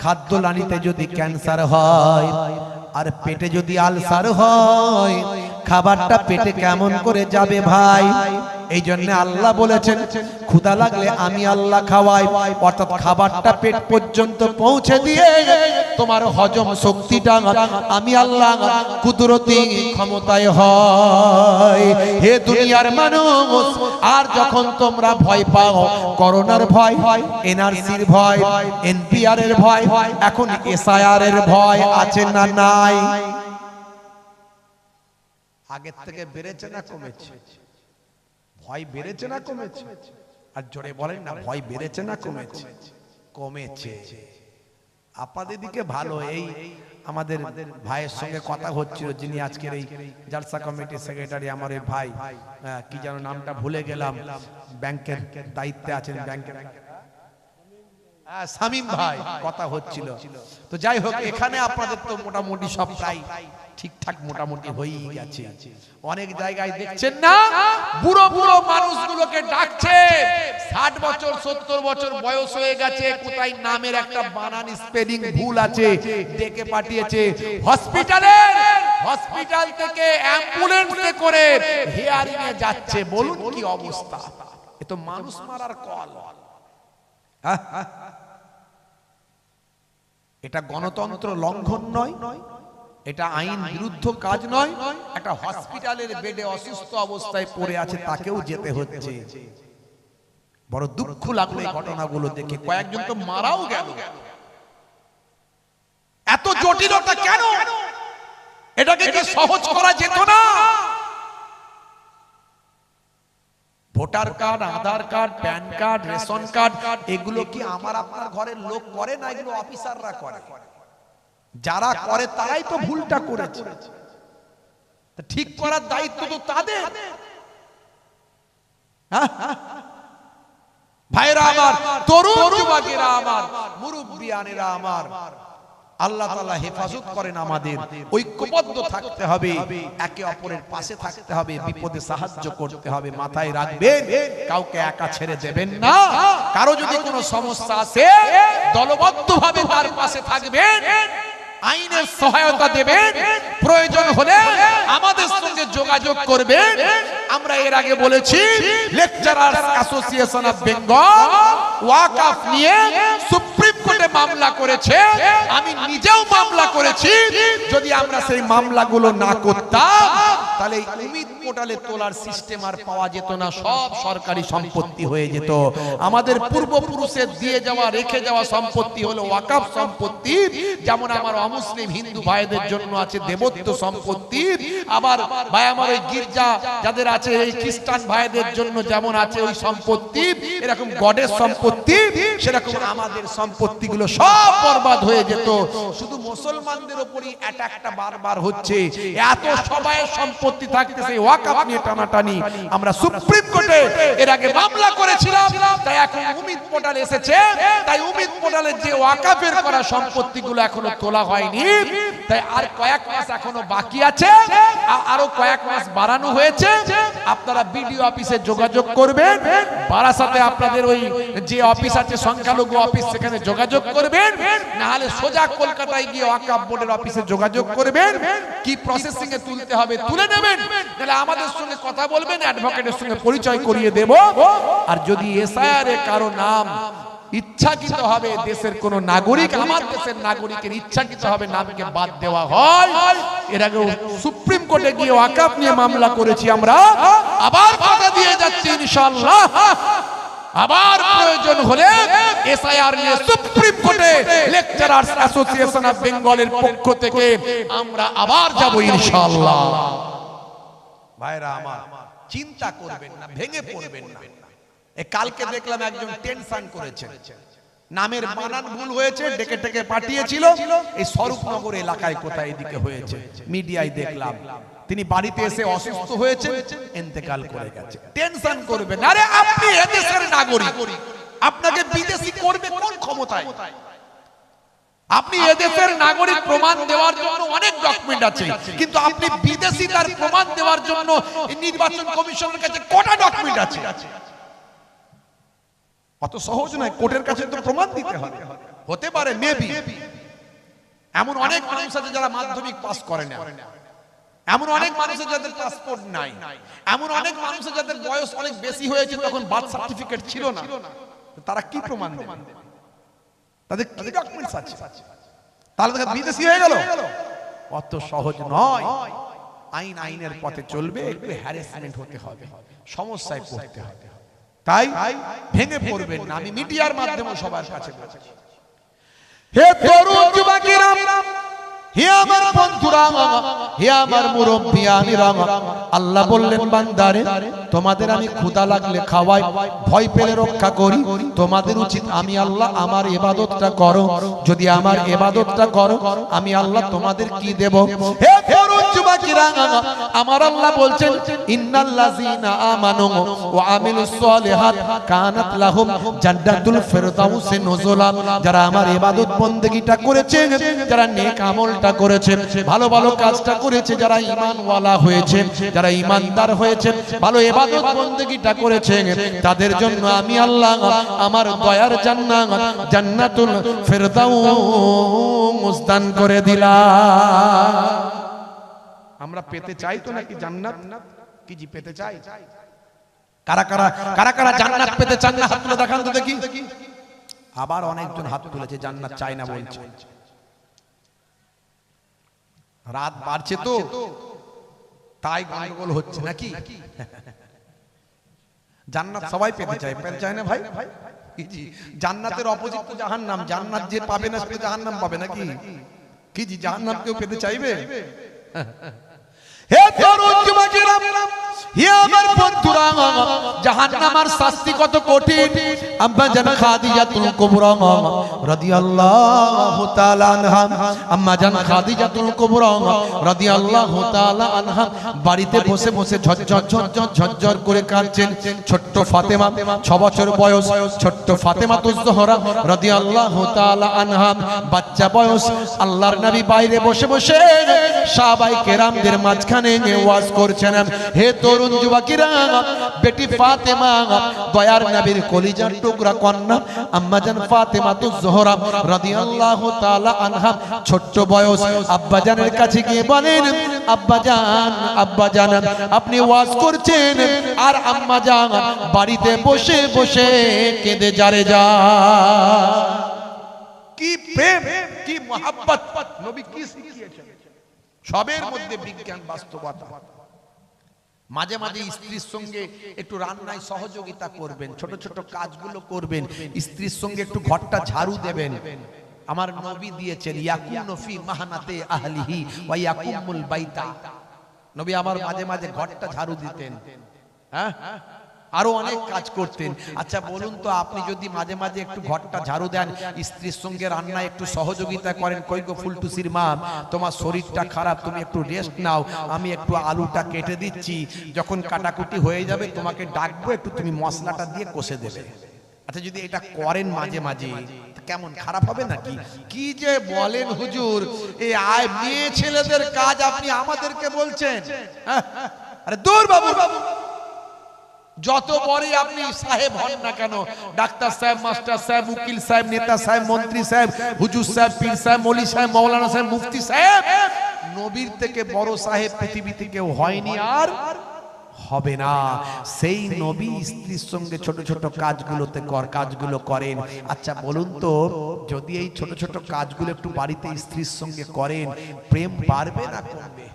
খাদ্যনালীতে যদি ক্যান্সার হয়, আর পেটে যদি আলসার হয়, খাবারটা পেটে কেমন করে যাবে ভাই? এই জন্য আল্লাহ বলেছেন ক্ষুধা লাগলে আমি আল্লাহ খাওয়াই, অর্থাৎ খাবারটা পেট পর্যন্ত পৌঁছে দিয়ে তোমার হজম শক্তিটা আমি আল্লাহ কুদরতি ক্ষমতায় হয়। হে দুনিয়ার মানুষ, আর যখন তোমরা ভয় পাও, করোনার ভয়, এনআরসির ভয়, এনপিআর এর ভয়, এখন এসআইআর এর ভয় আছে না নাই? আগের থেকে বেড়েছে না কমেছে? ভয় বেড়েছে না কমেছে? আর জোরে বলেন না, ভয় বেড়েছে না কমেছে? কমেছে। আপনাদের দিকে ভালো। এই আমাদের ভাইয়ের সঙ্গে কথা হচ্ছিল, যিনি আজকের এই জালসা কমিটির সেক্রেটারি, আমার এই ভাই, কি যেন নামটা ভুলে গেলাম, ব্যাংকের দায়িত্বে আছেন, ব্যাংকের শামীম ভাই, কথা হচ্ছিল। তো যাই হোক, এখানে আপনাদের তো মোটামুটি সবটাই ঠিকঠাক মোটামুটি হয়েই গেছে। অনেক জায়গায় দেখছেন না, বুড়ো বুড়ো মানুষগুলোকে ডাকছে, 60 বছর 70 বছর বয়স হয়ে গেছে, কোথায় নামের একটা বানান স্পেলিং ভুল আছে, ডেকে পাঠিয়েছে হসপিটালে। হসপিটাল থেকে অ্যাম্বুলেন্সে করে হিয়ারিং এ যাচ্ছে। বলুন কি অবস্থা? এ তো মানুষ মারার কল। এটা গণতন্ত্র লঙ্ঘন নয়, এটা আইন বিরুদ্ধ কাজ নয়। একটা হসপিটালের বেডে অসুস্থ অবস্থায় পড়ে আছে, তাকেও যেতে হচ্ছে। বড় দুঃখ লাগলো এই ঘটনাগুলো দেখে। কয়েকজন তো মারাও গেল। এত জটিলতা কেন? এটাকে কি সহজ করা যেত না? Voter card, Aadhaar card, PAN card, ration card, এগুলো কি আমার আপনার ঘরের লোক করে না? এগুলো অফিসাররা করে। যারা করে তারাই তো ভুলটা করেছে, ঠিক করার দায়িত্ব তো তাদের। ভাইরা আমার, তরুণ যুবকেরা আমার, মুরব্বিয়ানেরা আমার, আল্লাহ তাআলা হেফাজত করেন আমাদের। ঐক্যবদ্ধ থাকতে হবে, একে অপরের পাশে থাকতে হবে, বিপদে সাহায্য করতে হবে। মাথায় রাখবেন, কাউকে একা ছেড়ে দেবেন না। কারো যদি কোনো সমস্যা আসে, দলবদ্ধভাবে তার পাশে থাকবেন, আইনের সহায়তা দেবেন, প্রয়োজন হলে আমাদের সঙ্গে যোগাযোগ করবেন। আমরা এর আগে বলেছি, লেকচারার্স অ্যাসোসিয়েশন অফ বেঙ্গল ওয়াকফ নিয়ে সুপ্রিম কোর্টে মামলা করেছে, আমি নিজেও মামলা করেছি। যদি আমরা সেই মামলাগুলো না করতাম, তাহলে উমিদ পোর্টালে তোলার সিস্টেম আর পাওয়া যেত না, সব সরকারি সম্পত্তি হয়ে যেত। আমাদের পূর্বপুরুষের দিয়ে যাওয়া, রেখে যাওয়া সম্পত্তি হলো ওয়াকফ সম্পত্তি। যেমন আমার অমুসলিম হিন্দু ভাইদের জন্য আছে দেবত্ব সম্পত্তি, আবার ভাই আমার ওই গির্জা যাদের আছে, এই খ্রিস্টান ভাইদের জন্য যেমন আছে ওই সম্পত্তি, এরকম গডের সম্পত্তি, সেরকম আমাদের সম্পত্তিগুলো সব বরবাদ হয়ে যেত। শুধু মুসলমানদের উপরই অ্যাটাকটা বারবার হচ্ছে। এত সবাই সম্পত্তি সম্পত্তি থাকতে সেই ওয়াকফ নিয়ে টানাটানি আমরা সুপ্রিম কোর্টে এর আগে মামলা করেছিলাম। তাই এখন উমিদ পোর্টাল এসেছে, তাই উমিদ পোর্টালের যে ওয়াকফের করা সম্পত্তিগুলো এখনো তোলা হয়নি, তাই আর কয়েক মাস এখনো বাকি আছে, আরো কয়েক মাস বাড়ানো হয়েছে। আপনারা বিডিও অফিসে যোগাযোগ করবেন, বারাসাতে আপনাদের ওই যে অফিস আছে সংখ্যালঘু অফিস, সেখানে যোগাযোগ করবেন, না হলে সোজা কলকাতায় গিয়ে ওয়াকফ বোর্ডের অফিসে যোগাযোগ করবেন। কি প্রসেসিং এ তুলতে হবে তুলে নেবেন, তাহলে আমাদের সঙ্গে কথা বলবেন, অ্যাডভোকেটের সঙ্গে পরিচয় করিয়ে দেব। আর যদি এসআইআর এ কারো নাম ইচ্ছাকৃত হবে, দেশের কোন নাগরিক, আমার দেশের নাগরিকের ইচ্ছাকৃত হবে নামকে বাদ দেওয়া হয়, এর আগে সুপ্রিম কোর্টে গিয়ে ওয়াকফ নিয়ে মামলা করেছি আমরা, আবার কথা দিয়ে যাচ্ছি ইনশাআল্লাহ, আবার প্রয়োজন হলে এসআইআর নিয়ে সুপ্রিম কোর্টে লেকচারার্স অ্যাসোসিয়েশন অফ বেঙ্গলের পক্ষ থেকে আমরা আবার যাব ইনশাআল্লাহ। ভাইরা আমার, চিন্তা করবেন না, ভেঙে পড়বেন না। কালকে দেখলাম একজন টেনশন করেছেন, নামের বানান ভুল হয়েছে, ডেকে ডেকে পাঠিয়েছিল, এই স্বরূপনগর এলাকায় কোথায় এদিকে হয়েছে, মিডিয়ায় দেখলাম। তিনি বাড়িতে এসে অসুস্থ হয়েছে, ইন্তেকাল করে গেছে। টেনশন করবেন, আরে আপনি এদেশের নাগরিক, আপনাকে বিদেশি করবে কোন ক্ষমতায়? আপনি এদেশের নাগরিক প্রমাণ দেওয়ার জন্য অনেক ডকুমেন্ট আছে, কিন্তু আপনি বিদেশি তার প্রমাণ দেওয়ার জন্য নির্বাচন কমিশনের কাছে কটা ডকুমেন্ট আছে? অত সহজ নয়, কোর্টের কাছে তো প্রমাণ দিতে হবে। হতে পারে মেবি এমন অনেক মানুষ আছে যারা মাধ্যমিক পাস করে না, এমন অনেক মানুষ যাদের পাসপোর্ট নাই, এমন অনেক মানুষ যাদের বয়স অনেক বেশি হয়েছে, তখন বার্থ সার্টিফিকেট ছিল না, তারা কি প্রমাণ দেবে? তাদের কি ডকুমেন্টস আছে? তাহলে তারা বিদেশি হয়ে গেল? অত সহজ নয়। আইন আইনের পথে চলবে, একটু হ্যারাসমেন্ট হতে হবে, সমস্যায় পড়তে হবে। তাই ভেঙে পড়বেন না। আমি মিডিয়ার মাধ্যমে সবার কাছে বলছি, হে তরুণ যুবকেরা, হে আমার বন্ধুরা, হে আমার মুরব্বিয়ানেরা, আল্লাহ বললেন বান্দারে, তোমাদের আমি ক্ষুধা লাগলে খাওয়াই, ভয় পেলে রক্ষা করি। তোমাদের উচিত আমি আল্লাহ আমার ইবাদতটা করো। যদি আমার ইবাদতটা করো, আমি আল্লাহ তোমাদের কি দেব? হে তরুণ যুবকেরা, আমার আল্লাহ বলছেন, ইন্নাল্লাযীনা আমানু ওয়া আমিলুস সলিহাত কানাত লাহুম জান্নাতুল ফিরদাউসে নুজুলা। যারা আমার ইবাদত বন্দেগীটা করেছে, যারা নেক আমলটা করেছে, ভালো ভালো কাজটা করেছে, যারা ঈমানওয়ালা হয়েছে, যারা ঈমানদার হয়েছে, ভালো ইবাদত বন্দেগীটা করেছে, তাদের জন্য আমি আল্লাহ আমার দয়ার জান্নাত জান্নাতুল ফিরদাউস দান করে দিলাম। আমরা পেতে চাই তো নাকি জান্নাত? কি জি পেতে চাই? কারা কারা কারা কারা জান্নাত পেতে চান না? হাত তুলে দেখান তো দেখি। আবার অনেকজন হাত তুলেছে, জান্নাত চাই না বলছে। রাত বাড়ছে তো, তাই গন্ডগোল হচ্ছে নাকি? জান্নাত সবাই পেতে চায়, পেতে চায় না ভাই? জি, জান্নাতের অপোজিট তো জাহান্নাম। জান্নাত যে পাবে না সে জাহান্নাম পাবে নাকি? কি জি, জাহান্নাম কেউ পেতে চাইবে? হে তরুণ যুবকেরা, হে আমার বন্ধুরা, জাহান্নামের শাস্তি কত কঠিন। আম্মা জান খাদিজাতুল কুবরা রাদিয়াল্লাহু তাআলা আনহা, আম্মা জান খাদিজাতুল কুবরা রাদিয়াল্লাহু তাআলা আনহা বাড়িতে বসে বসে ঝরঝর ঝরঝর ঝরঝর করে কাঁদছেন। ছোট্ট ফাতেমা, 6 বছর বয়স, ছোট্ট ফাতেমাতুজ জোহরা রাদিয়াল্লাহু তাআলা আনহা, বাচ্চা বয়স। আল্লাহর নবী বাইরে বসে বসে সাহাবায়ে কেরামদের মাঝখানে ওয়াজ করছেন। হে তরুণ যুবকেরা, বেটি ফাতেমা, দয়ার নবীর কলিজার টুকরা কন্যা আম্মা জান ফাতেমাতুজ জোহরা রাদিয়াল্লাহু তাআলা আনহা ছোট্ট বয়স আব্বাজানের কাছে গিয়ে বলেন, আব্বাজান, আব্বাজান, আপনি ওয়াজ করছেন আর আম্মা জান বাড়িতে বসে বসে কেঁদে যারে যা। কি প্রেম, কি মহব্বত নবী কি শিখিয়েছেন! সবের মধ্যে বিজ্ঞান, বাস্তবতা। মাঝে মাঝে স্ত্রীর সঙ্গে একটু রান্নায় সহযোগিতা করবেন, ছোট ছোট কাজগুলো করবেন, স্ত্রীর সঙ্গে একটু ঘরটা ঝাড়ু দেবেন। আমার নবী দিয়েছেন, ইয়াকুনু ফি মাহনাতে আহলিহি ওয়া ইয়াকুমুল বাইতা। নবী আমার মাঝে মাঝে ঘরটা ঝাড়ু দিতেন। হ্যাঁ, আরো অনেক কাজ করতেন। আচ্ছা বলুন তো, আপনি যদি মাঝে মাঝে একটু ঘরটা ঝাড়ু দেন, স্ত্রীর সঙ্গে রান্নায় একটু সহযোগিতা করেন, কই গো ফুলটুসির মা তোমার শরীরটা খারাপ, তুমি একটু রেস্ট নাও, আমি একটু আলুটা কেটে দিচ্ছি, যখন কাটাকুটি হয়ে যাবে তোমাকে ডাকবো, একটু তুমি মশলাটা দিয়ে কষে দেবে। আচ্ছা যদি এটা করেন মাঝে মাঝে, কেমন খারাপ হবে নাকি? কি যে বলেন হুজুর, এই মেয়ে ছেলেদের কাজ আপনি আমাদেরকে বলছেন? আরে দূর বাবু, যত বড়ই আপনি সাহেব হন না কেন, ডাক্তার সাহেব, মাস্টার সাহেব, উকিল সাহেব, নেতা সাহেব, মন্ত্রী সাহেব, হুজুর সাহেব, পীর সাহেব, মৌলী সাহেব, মৌলানা সাহেব, মুফতি সাহেব, নবীর থেকে বড় সাহেব পৃথিবীতে কেউ হয়নি আর হবে না। সেই নবী স্ত্রীর সঙ্গে ছোট ছোট কাজগুলো করেন। আচ্ছা বলুন তো, যদি এই ছোট ছোট কাজগুলো একটু বাড়িতে স্ত্রীর সঙ্গে করেন, প্রেম বাড়বে না কমবে?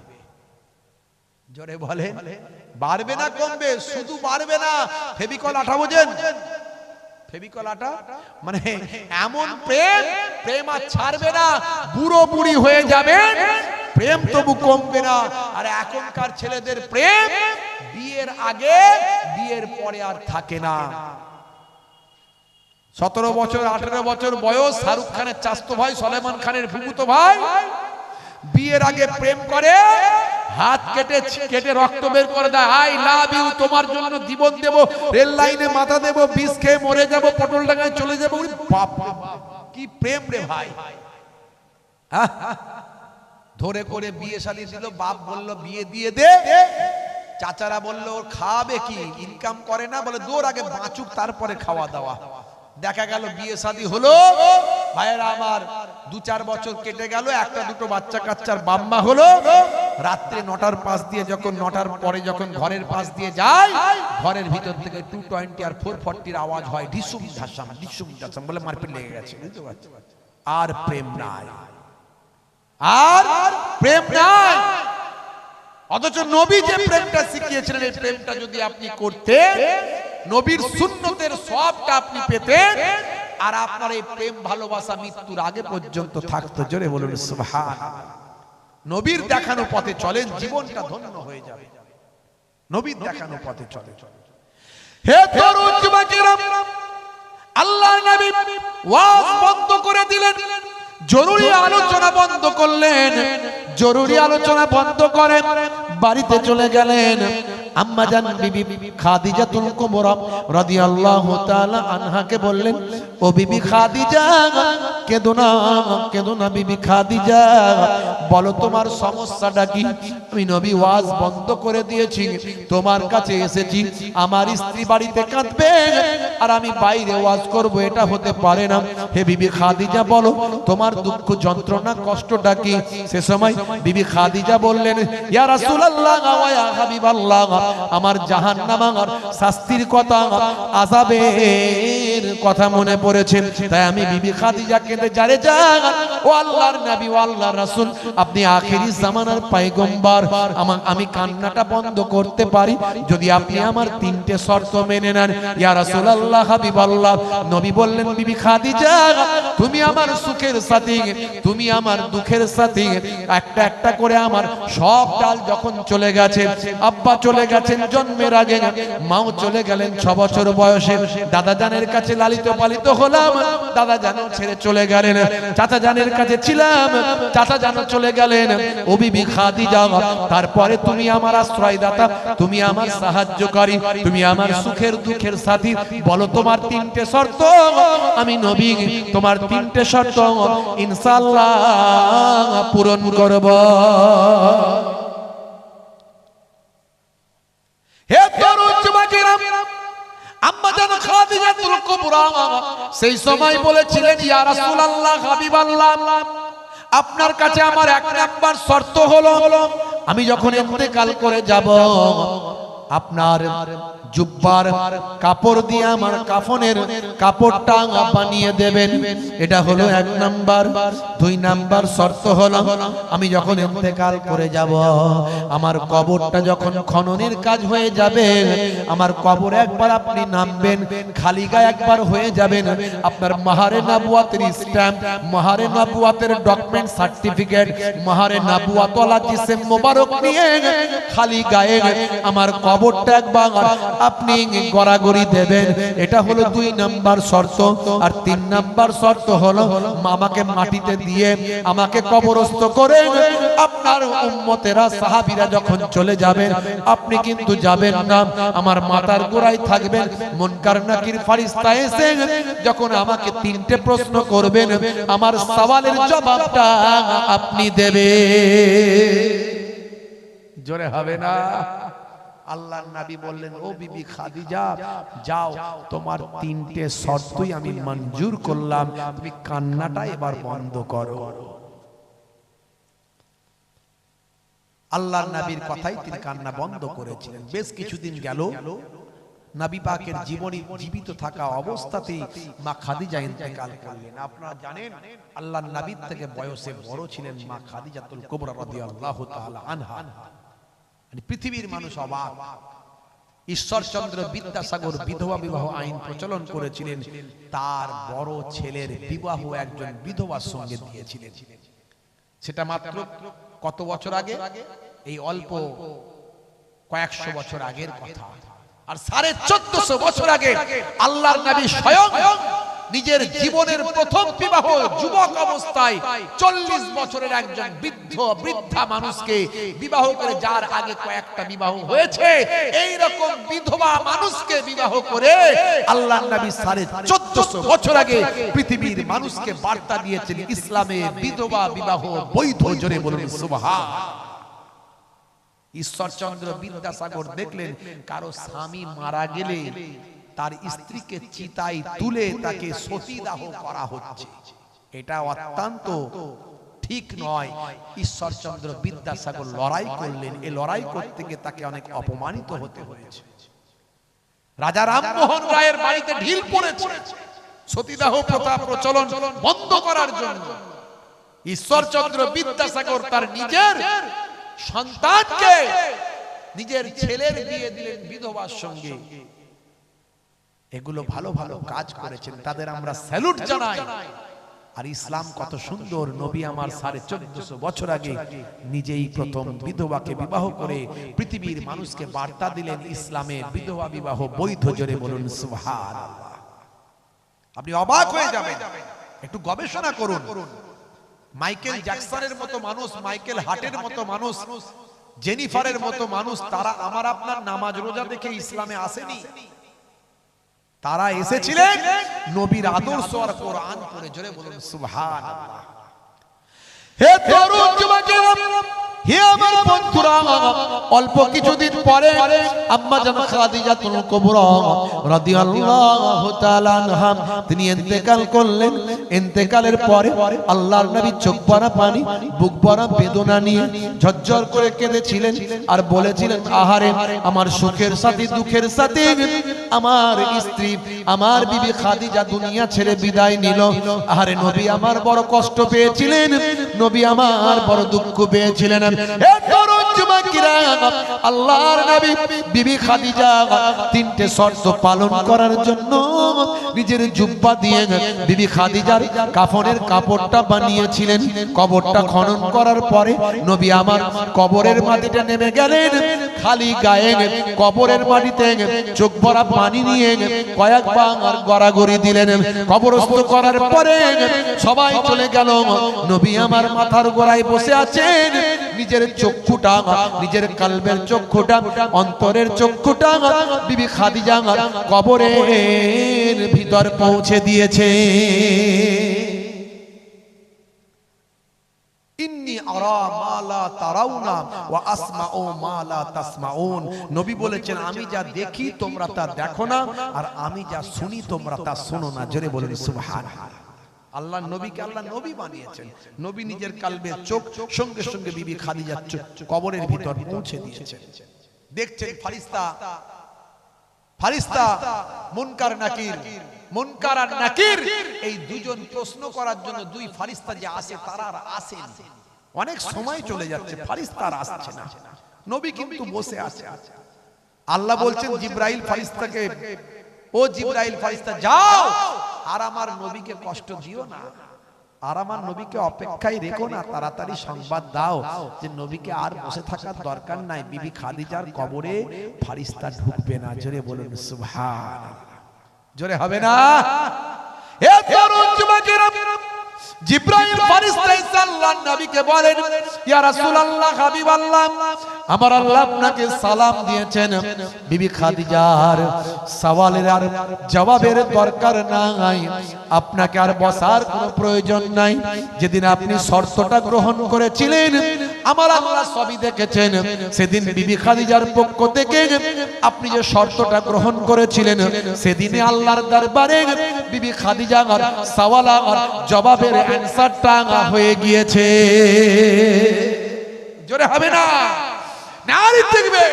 জোরে বলেন, বাড়বে না কমবে? শুধু বাড়বে না, ফেভিকল আঠা বোঝেন? ফেভিকল আঠা মানে এমন প্রেম আর ছাড়বে না, বুড়ো বুড়ি হয়ে যাবে, প্রেম তবু কমবে না। আর এখনকার ছেলেদের প্রেম বিয়ের আগে বিয়ের পরে আর থাকে না। 17 বছর 18 বছর বয়স, শাহরুখ খানের চাচতো ভাই, সলেমান খানের ফুফুতো ভাই বিয়ের আগে প্রেম করে, হাত কেটে রক্ত বের করে দেয়, আই লাভ ইউ, তোমার জন্য জীবন দেব, রেল লাইনে মাথা দেব, বিষ খেয়ে মরে যাব, পটল ডাঙায় চলে যাবো। বাপ কি প্রেম রে ভাই! ধরে করে বিয়ে শাদী দিল, বাপ বলল বিয়ে দিয়ে দে, চাচারা বলল ওর খাওয়াবে কি, ইনকাম করে না, বলে দূর আগে বাঁচুক তারপরে খাওয়া দাওয়া। দেখা গেল বিয়ে শাদী হলো, ভাইয়েরা আমার 2-4 বছর কেটে গেল, একটা দুটো বাচ্চা কাচ্চার বাম্মা হলো। রাত্রে 9টার পাশ দিয়ে যখন 9টার পরে যখন ঘরের পাশ দিয়ে যায়, ঘরের ভিতর থেকে 220 আর 440 আওয়াজ হয়, ঢিসুম ঢাসাম বলে মারপিট লেগে গেছে। বুঝতে পারছো? আর প্রেম নাই, আর প্রেম নাই। অথচ নবী যে প্রেমটা শিখিয়েছিলেন, এই প্রেমটা যদি আপনি করতেন, নবীর সুন্নতের সবটা আপনি পেতেন, আর আপনার এই প্রেম ভালোবাসা মৃত্যুর আগে পর্যন্ত থাকতো। জোরে বলুন সুবহানাল্লাহ। নবীর দেখানো পথে চলেন, জীবনটা ধন্য হয়ে যাবে। নবীর দেখানো পথে চলে। হে তরুণ যুবকেরা, আল্লাহর নবী ওয়াজ বন্ধ করে দিলেন, জরুরি আলোচনা বন্ধ করলেন। জরুরি আলোচনা বন্ধ করে বাড়িতে চলে গেলেন। আম্মা জান বিবি খাদিজাতুল কুবরা রাদিয়াল্লাহু তাআলা আনহাকে বললেন, ও বিবি খাদিজা, কেঁদো না বিবি খাদিজা, বলো তোমার সমস্যাটা কি? আমি নবী ওয়াজ বন্ধ করে দিয়েছি, তোমার কাছে এসেছি, আমার স্ত্রী বাড়িতে কাঁদবে আর আমি বাইরে ওয়াজ করব, এটা হতে পারে না। হে বিবি খাদিজা, বলো তোমার দুঃখ যন্ত্রণা কষ্টটা কি? সে সময় বিবি খাদিজা বললেন, ইয়া রাসূলুল্লাহ ওয়া ইয়া হাবিবাল্লাহ, আমার জাহান্নামের শাস্তির কথা, আযাবের কথা মনে পড়েছে, তাই আমি বিবি খাদিজা কেঁদে যারে যান, ও আল্লাহর নবী ও আল্লাহর রাসূল, আপনি আখিরি জামানার পয়গম্বর, আমি কান্নাটা বন্ধ করতে পারি যদি আপনি আমার 3টে শর্ত মেনে নেন। ইয়া রাসূলুল্লাহ, হাবিবাল্লাহ। নবী বললেন, বিবি খাদিজা, তুমি আমার সুখের সাথী, তুমি আমার দুঃখের সাথী। একটা একটা করে আমার সব ডাল যখন চলে গেছে, আব্বা চলে গেছেন জন্মের আগে, মাও চলে গেলেন 6 বছর বয়সে, দাদা জানের কাছে লালিত পালিত হলাম, দাদা জানও ছেড়ে চলে গেলেন, চাচা জানের কাছে ছিলাম, চাচা জানও চলে গেলেন। ও বিবি খাদিজা, তারপরে তুমি আমার আশ্রয়দাতা, তুমি আমার সাহায্যকারী, তুমি আমার সুখের দুঃখের সাথী। বলো তোমার 3টে শর্ত, আমি নবী তোমার 3টে শর্ত ইনশাআল্লাহ পূরণ করব। হে তরুণ যুবকেরা, আম্মা জান খাদিজাতুল কুবরা সেই সময় বলেছিলেন, ইয়া রাসূলুল্লাহ, হাবিবাল্লাহ, আপনার কাছে আমার 1 নাম্বার শর্ত হলো, আমি যখন ইন্তেকাল করে যাব, আপনার জুব্বার কাপড় দিয়ে আমার কাফনের কাপড়টা বানিয়ে দেবেন। এটা হলো 1 নাম্বার। 2 নাম্বার শর্ত হলো, আমি যখন ইন্তেকাল করে যাব, আমার কবরটা যখন খননের কাজ হয়ে যাবে, আমার কবরে একবার আপনি নামবেন, খালি গায়ে একবার হয়ে যাবেন, আপনার মাহারে নবুয়াতের স্ট্যাম্প, মাহারে নবুয়াতের ডকুমেন্ট সার্টিফিকেট, মাহারে নবুয়াত ওয়ালা জিসম মোবারক নিয়ে খালি গায়ে আমার কবরটা একবার আপনি গড়াগড়ি দেবেন। এটা হলো 2 নাম্বার শর্ত। আর 3 নাম্বার শর্ত হলো আমাকে মাটিতে দিয়ে আমাকে কবরস্থ করে আপনার উম্মতেরা সাহাবীরা যখন চলে যাবেন আপনি কিন্তু যাবেন না, আমার মাথার গোড়ায় থাকবেন। মুনকার নাকির ফেরেশতা এসে যখন আমাকে 3টে প্রশ্ন করবেন আমার সওয়ালের জবাবটা আপনি দেবেন। জোরে হবে না? আল্লাহর নবী বললেন, ও বিবি খাদিজা, যাও, তোমার 3টে শর্তই আমি মঞ্জুর করলাম, তুমি কান্নাটা এবার বন্ধ করো। আল্লাহর নবীর কথাই তিনি কান্না বন্ধ করেছিলেন। বেশ কিছুদিন গেল, নবী পাকের জীবনী জীবিত থাকা অবস্থাতেই মা খাদিজা ইন্তেকাল করলেন। আপনারা জানেন আল্লাহর নবীর থেকে বয়সে বড় ছিলেন মা খাদিজাতুল কুবরা রাদিয়াল্লাহু তাআলা আনহা। পৃথিবীর মানুষ অবাক। ঈশ্বরচন্দ্র বিদ্যাসাগর বিধবা বিবাহ আইন প্রচলন করেছিলেন, তার বড় ছেলের বিবাহ একজন বিধবার সঙ্গে দিয়েছিলেন। সেটা মাত্র কত বছর আগে? এই অল্প কয়েকশো বছর আগের কথা। আর 1450 বছর আগে আল্লাহর নবী স্বয়ং নিজের জীবনের প্রথম বিবাহ যুবক অবস্থায় 40 বছরের একজন বৃদ্ধা মানুষকে বিবাহ করে, যার আগে কয়েকটা বিবাহ হয়েছে, এই রকম বিধবা মানুষকে বিবাহ করে আল্লাহর নবী 1450 বছর আগে পৃথিবীর মানুষকে বার্তা দিয়েছেন ইসলামে বিধবা বিবাহ বৈধ। জোরে বলুন সুবহানাল্লাহ। ঈশ্বরচন্দ্র বিদ্যাসাগর দেখলেন কারো স্বামী মারা গেলে তার স্ত্রীকে চিতায় তুলে তাকে সতীদাহ করা হচ্ছে, এটা অত্যন্ত ঠিক নয়। ঈশ্বরচন্দ্র বিদ্যাসাগর লড়াই করলেন। এই লড়াই করতে গিয়ে তাকে অনেক অপমানিত হতে হয়েছে। রাজা রামমোহন রায়ের বাড়িতে ঢিল পড়েছে সতীদাহ প্রথা প্রচলন বন্ধ করার জন্য। ঈশ্বরচন্দ্র বিদ্যাসাগর তার নিজের সন্তানকে নিজের ছেলের বিয়ে দিলেন বিধবার সঙ্গে। এগুলো ভালো ভালো কাজ করেছেন, তাদের আমরা স্যালুট জানাই। আর ইসলাম কত সুন্দর। নবী আমার 1450 বছর আগে নিজেই প্রথম বিধবাকে বিবাহ করে পৃথিবীর মানুষকে বার্তা দিলেন ইসলামে বিধবা বিবাহ বৈধ। জোরে বলুন সুবহানাল্লাহ। আপনি অবাক হয়ে যাবেন, একটু গবেষণা করুন। মাইকেল জ্যাকসনের মতো মানুষ, মাইকেল হার্টের মতো মানুষ, জেনিফারের মতো মানুষ, তারা আমার আপনার নামাজ রোজা দেখে ইসলামে আসেনি। তারা এসেছিলেন নবীর আদর্শ আর কোরআন পড়ে। জোরে বলুন সুবহানাল্লাহ। হে তরুণ যুবকেরা, হে আমার বন্ধুরা, অল্প কিছুদিন পরে আম্মা জান খাদিজাতুল কুবরা রাদিয়াল্লাহু তাআলা আনহা তিনি ইন্তেকাল করলেন। ইন্তেকালের পরে আল্লাহর নবী চোখ ভরা পানি, বুক ভরা বেদনা নিয়ে ঝরঝর করে কেঁদেছিলেন আর বলেছিলেন, আহারে আমার সুখের সাথী দুঃখের সাথী আমার স্ত্রী আমার বিবি খাদিজা দুনিয়া ছেড়ে বিদায় নিল। আহারে নবী আমার বড় কষ্ট পেয়েছিলেন, নবী আমার বড় দুঃখ পেয়েছিলেন। আল্লাহর নবী বিবি খাদিজা 3টে শর্ত পালন করার জন্য নিজের জুব্বা দিয়ে বিবি খাদিজার কাফনের কাপড়টা বানিয়েছিলেন। কবরটা খনন করার পরে নবী আমার কবরের মাটিতে নেমে গেলেন। খালি গায়ে কবরের মাটিতে চোখ ভরা পানি নিয়ে কয়েকবার গড়াগড়ি দিলেন। কবরস্থ করার পরে সবাই চলে গেল। নবী আমার মাথার গোড়ায় বসে আছেন। নিজের চক্ষুটা, নিজের কলবের চক্ষুটা, অন্তরের চক্ষুটা বিবি খাদিজা কবরের ভিতর পৌঁছে দিয়েছে। ইন্নী আরা মা লা তারাউনা ওয়া আসমাউ মা লা তাসমাউন। নবী বলেছেন, আমি যা দেখি তোমরা তা দেখো না, আর আমি যা শুনি তোমরা তা শোনো না। জোরে বলুন সুবহানাল্লাহ। আল্লাহ নবীকে আল্লাহ নবী বানিয়েছেন। নবী নিজের কালবের চোখ সঙ্গে সঙ্গে বিবি খাদিজার কবরের ভিতর পৌঁছে দিয়েছেন। দেখছেন ফারিস্তা মুনকার নাকির, মুনকার আর নাকির, এই দুজন প্রশ্ন করার জন্য দুই ফারিস্তা যে আসে তারা আর আসেন। অনেক সময় চলে যাচ্ছে, ফারিস্তা আর আসছে না। নবী কিন্তু বসে আছে। আল্লাহ বলছেন জিবরাইল ফারিস্তাকে, ও জিবরাইল ফারিস্তা যাও আর আমার নবীকে কষ্ট দিও না। আর আমার নবীকে অপেক্ষায় রেখো না, তাড়াতাড়ি সংবাদ দাও যে নবীকে আর বসে থাকার দরকার নাই, বিবি খাদিজার কবরে ফারিস্তা ঢুকবে না। জোরে বলুন সুবহানাল্লাহ। জোরে হবে না? এ তরুণ যুবকেরা, জিবরাইল ফেরেশতা ঈসা আল্লাহর নবীকে বলেন, ইয়া রাসূলুল্লাহ, হাবিবাল্লাহ, আমার আল্লাহ আপনাকে সালাম দিয়েছেন। বিবি খাদিজার সওয়ালের আর জবাবের দরকার নাই, আপনাকে আর বসার কোনো প্রয়োজন নাই। যেদিন আপনি শর্তটা গ্রহণ করেছিলেন আমার আল্লাহ সবই দেখেছেন। সেদিন বিবি খাদিজার পক্ষ থেকে আপনি যে শর্তটা গ্রহণ করেছিলেন, সেদিনে আল্লাহর দরবারে বিবি খাদিজার সওয়াল আর জবাবের অ্যানসারটা হয়ে গিয়েছে। জোরে হবে না? নারী দেখবে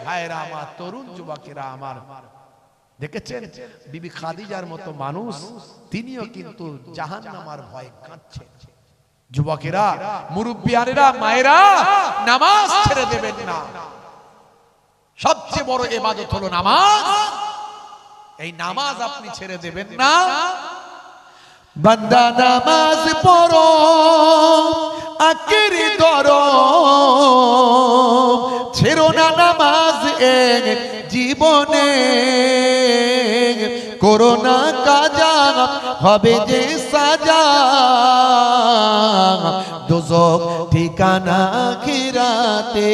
ভাইরা আমার, তরুণ যুবকেরা আমার, দেখেছেন বিবি খাদিজার মতো মানুষ তিনিও কিন্তু জাহান্নামের ভয়ে কাঁদছেন। যুবকেরা, মুরব্বিয়ানেরা, মায়েরা, নামাজ ছেড়ে দেবেন না। সবচেয়ে বড় ইবাদত হলো নামাজ। এই নামাজ আপনি ছেড়ে দেবেন না। বান্দা নামাজ পড়ো, আকির ধরো, ছেড়ো না নামাজ এক জীবনে। করো না কাজা, হবে যে সাজা, দোজখ ঠিকানা আখিরাতে,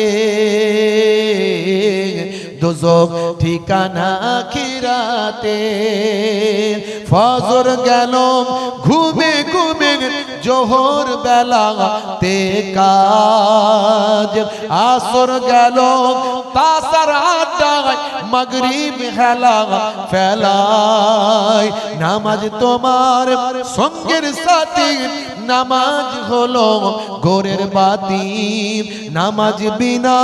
দোজখ ঠিকানা আখিরাতে। ফজর গেল ঘুমে ঘুমে, জোহর বেলাতে কাজ, আসর গেল তাসার আড্ডায়, মাগরিব হেলা ফেলায়। নামাজ তোমার সঙ্গের সাথী, নামাজ হলো ঘরের বাতি। নামাজ বিনা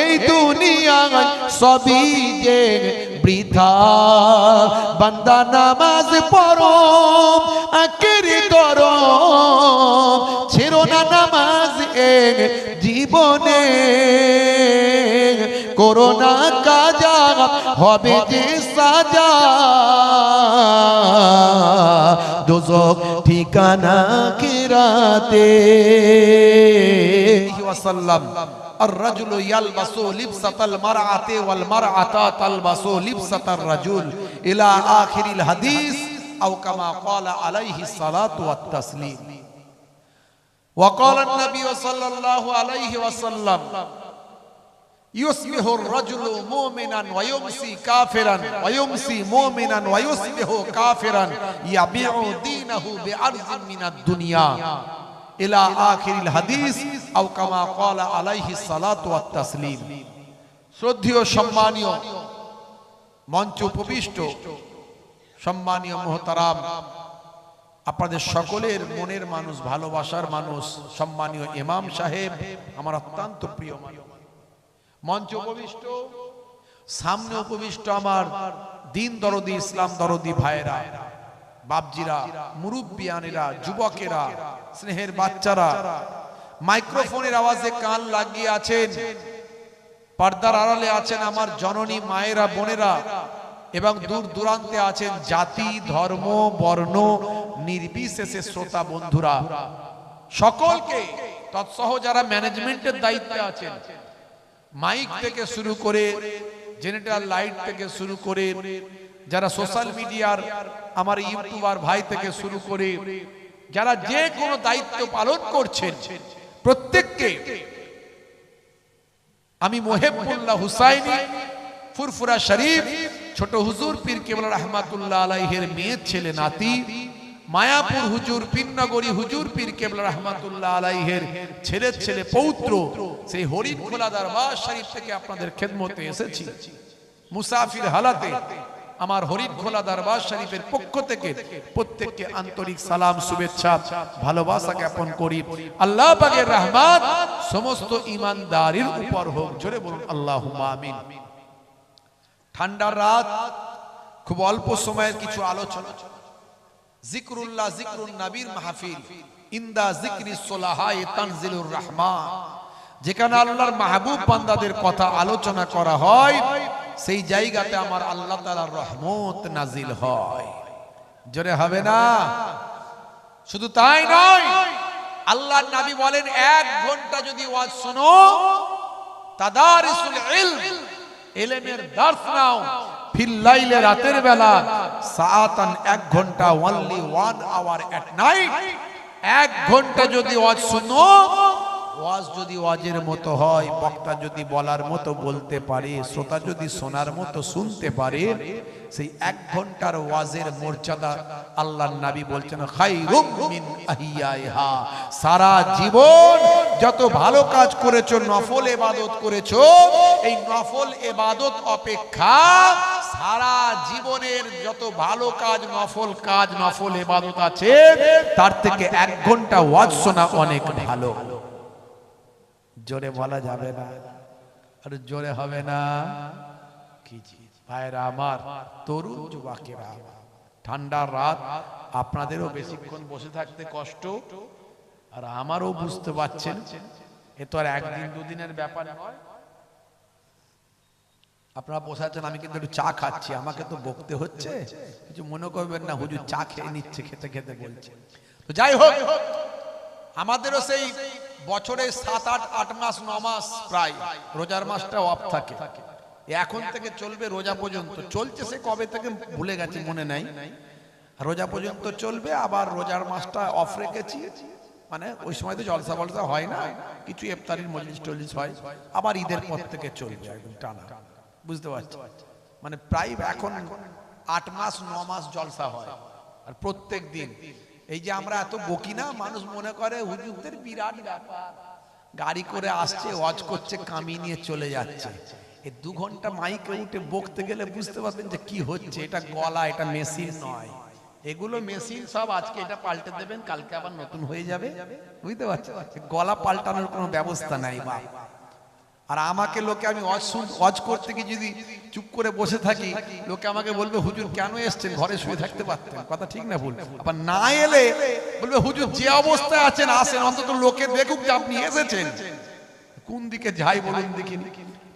এই দুনিয়ায় সবই যে বৃথা। বান্দা নামাজ পড়ো, আকির ধরো, ছেড়ো না নামাজ এক জীবনে। করো না কাজা, হবে যে সাজা, দোজখ ঠিকানা আখিরাতে। الرجل يلبس لبسة المرأة والمرأة تلبس لبسة الرجل إلى آخر الحديث أو كما قال عليه الصلاة والتسليم. وقال النبي صلى الله عليه وسلم يصبح الرجل مؤمنا ويمسي كافرا ويمسي مؤمنا ويصبح كافرا يبيع دينه بعرض من الدنيا إلى آخر الحديث أو كما قال عليه الصلاة والتسليم. শ্রদ্ধেয় সম্মানীয় মঞ্চ উপবিষ্ট সম্মানীয় মুহতারাম, আপনাদের সকলের মনের মানুষ, ভালোবাসার মানুষ, সম্মানীয় ইমাম সাহেব, আমার অত্যন্ত প্রিয় মঞ্চ উপবিষ্ট, সামনে উপবিষ্ট আমার দিন দরদি, ইসলাম দরদি ভাইরা, বাপজিরা, মুরব্বিয়ানেরা, যুবকেরা, স্নেহের বাচ্চারা, মাইক্রোফোনের আওয়াজে কান লাগিয়ে আছেন, পর্দার আড়ালে আছেন আমার জননী মায়েরা, বোনেরা, এবং দূর দূরান্তে আছেন জাতি, ধর্ম, বর্ণ নির্বিশেষে শ্রোতা বন্ধুরা, সকলকে তৎসহ যারা ম্যানেজমেন্টের দায়িত্বে আছেন, মাইক থেকে শুরু করে জেনারেটর লাইট থেকে শুরু করে, যারা সোশ্যাল মিডিয়ার আমার ইউটিউবার ভাই থেকে শুরু করে যারা যে কোনো দায়িত্ব পালন করছেন, প্রত্যেককে আমি মুহিবুল্লাহ হুসাইনি ফুরফুরা শরীফ ছোট হুজুর পীর কেবলা রহমাতুল্লাহ আলাইহির মেয়ে ছেলে নাতি, মায়াপুর হুজুর পীরনগরী হুজুর পীর কেবলা রহমাতুল্লাহ আলাইহির ছেলের ছেলে পৌত্র, সেই হরিণখোলা দরবার শরীফ থেকে আপনাদের খেদমতে এসেছি। মুসাফির হালাতে আমার হরিণখোলা দরবার শরীফের পক্ষ থেকে প্রত্যেককে আন্তরিক সালাম, শুভেচ্ছা, ভালোবাসা জ্ঞাপন করি। আল্লাহ পাকের রহমত সমস্ত ঈমানদারের উপর হোক। জোরে বলুন আল্লাহুম্মা আমিন। ঠান্ডার রাত, খুব অল্প সময়ের কিছু আলোচনা, জিকরুল্লাহ, জিকরুন নবীর মাহফিল, ইনদা জিকরি সুলাহায়ে তানজিলুর রহমান, যেখানে আল্লাহর মাহবুব বান্দাদের কথা আলোচনা করা হয়, সেই জায়গাতে আমার আল্লাহ তাআলার রহমত নাজিল হয়। জোরে হবে না? শুধু তাই নয়, আল্লাহর নবী বলেন 1 ঘন্টা যদি ওয়াজ শোনো, তাদারিসুল ইলম, ইলমের দর্স নাও, ফিল লাইলে, রাতের বেলা, সাআতান 1 ঘন্টা, only 1 hour at night, 1 ঘন্টা যদি ওয়াজ শোনো, ওয়াজ যদি ওয়াজের মতো হয়, বক্তা যদি বলার মতো বলতে পারে, শ্রোতা যদি শোনার মতো শুনতে পারে, সেই 1 ঘন্টার ওয়াজের মর্যাদা আল্লাহর নবী বলছেন খায়রুম মিন আহিয়াইহা, সারা জীবন যত ভালো কাজ করেছো, নফল ইবাদত করেছো, এই নফল ইবাদত অপেক্ষা সারা জীবনের যত ভালো কাজ, নফল ইবাদত আছে, তার থেকে 1 ঘন্টা ওয়াজ শোনা অনেক ভালো। জোরে বলা যাবে না, আর জোরে হবে না কি জি ভাইরা আমার, তরুণ যুবকেরা, ঠান্ডার রাত, আপনাদেরও বেশিক্ষণ বসে থাকতে কষ্ট, আর আমারও বুঝতে পারছেন, এ তো আর 1 দিন 2 দিনের ব্যাপার নয়। আপনারা বসে আছেন, আমি কিন্তু একটু চা খাচ্ছি, আমাকে তো বকতে হচ্ছে, কিছু মনে করবেন না, হুজুর চা খেয়ে নিচ্ছে, খেতে খেতে বলছে। তো যাই হোক, আমাদেরও সেই বছরে 7, 8, 8 মাস 9 মাস প্রায়, রোজার মাসটা অফ থাকে, এখন থেকে চলবে রোজা পর্যন্ত, চলছে সে কবে থেকে ভুলে গেছি, মনে নাই, রোজা পর্যন্ত চলবে, আবার রোজার মাসটা অফ রেখেছি, মানে ওই সময় তো জলসা বলসা হয় না, কিছু ইফতারির মজলিস টজলিস হয়, আবার ঈদের পর থেকে চলবে একদম টানা, বুঝতে পারছি, মানে প্রায় এখন 8 মাস 9 মাস জলসা হয়, আর প্রত্যেক দিন। এই যে আমরা এত বকি না, মানুষ মনে করে হুজুরদের বিরাট ব্যাপার, গাড়ি করে আসছে, ওয়াজ করছে, কামিয়ে নিয়ে চলে যাচ্ছে, এই 2 ঘন্টা মাইকে উঠে বকতে গেলে বুঝতে পারবেন যে কি হচ্ছে, এটা গলা, এটা মেশিন নয়, এগুলো মেশিন সব, আজকে এটা পাল্টে দেবেন, কালকে আবার নতুন হয়ে যাবে, বুঝতে পারছেন, গলা পাল্টানোর কোনো ব্যবস্থা নাই বা। আর আমাকে লোকে, আমি ওয়াজ করতে গিয়ে যদি চুপ করে বসে থাকি, লোকে আমাকে বলবে হুজুর কেন এসেছেন, ঘরে শুয়ে থাকতে পারতেন, কথা ঠিক না ভুল? আবার না এলে বলবে হুজুর যে অবস্থায় আছেন আসেন, অন্তত লোকে দেখুক যে আপনি এসেছেন, কোন দিকে যাই বলুন দেখিনি।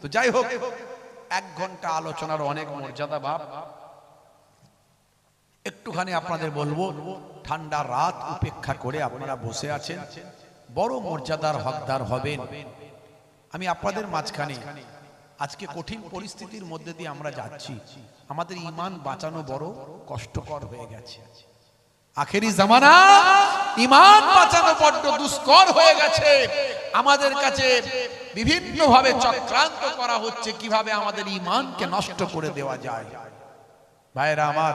তো যাই হোক, 1 ঘন্টা আলোচনার অনেক মর্যাদা বাপ। একটুখানি আপনাদের বলবো, ঠান্ডা রাত উপেক্ষা করে আপনারা বসে আছেন, বড় মর্যাদার হকদার হবেন। আমি আপনাদের মাঝখানে, আজকে কঠিন পরিস্থিতির মধ্যে দিয়ে আমরা যাচ্ছি, আমাদের ঈমান বাঁচানো বড় কষ্টকর হয়ে গেছে, আখেরি জামানা, ঈমান বাঁচানো বড় দুষ্কর হয়ে গেছে, আমাদের কাছে বিভিন্ন ভাবে চক্রান্ত করা হচ্ছে, কিভাবে আমাদের ঈমানকে নষ্ট করে দেওয়া যায়। ভাইরা আমার,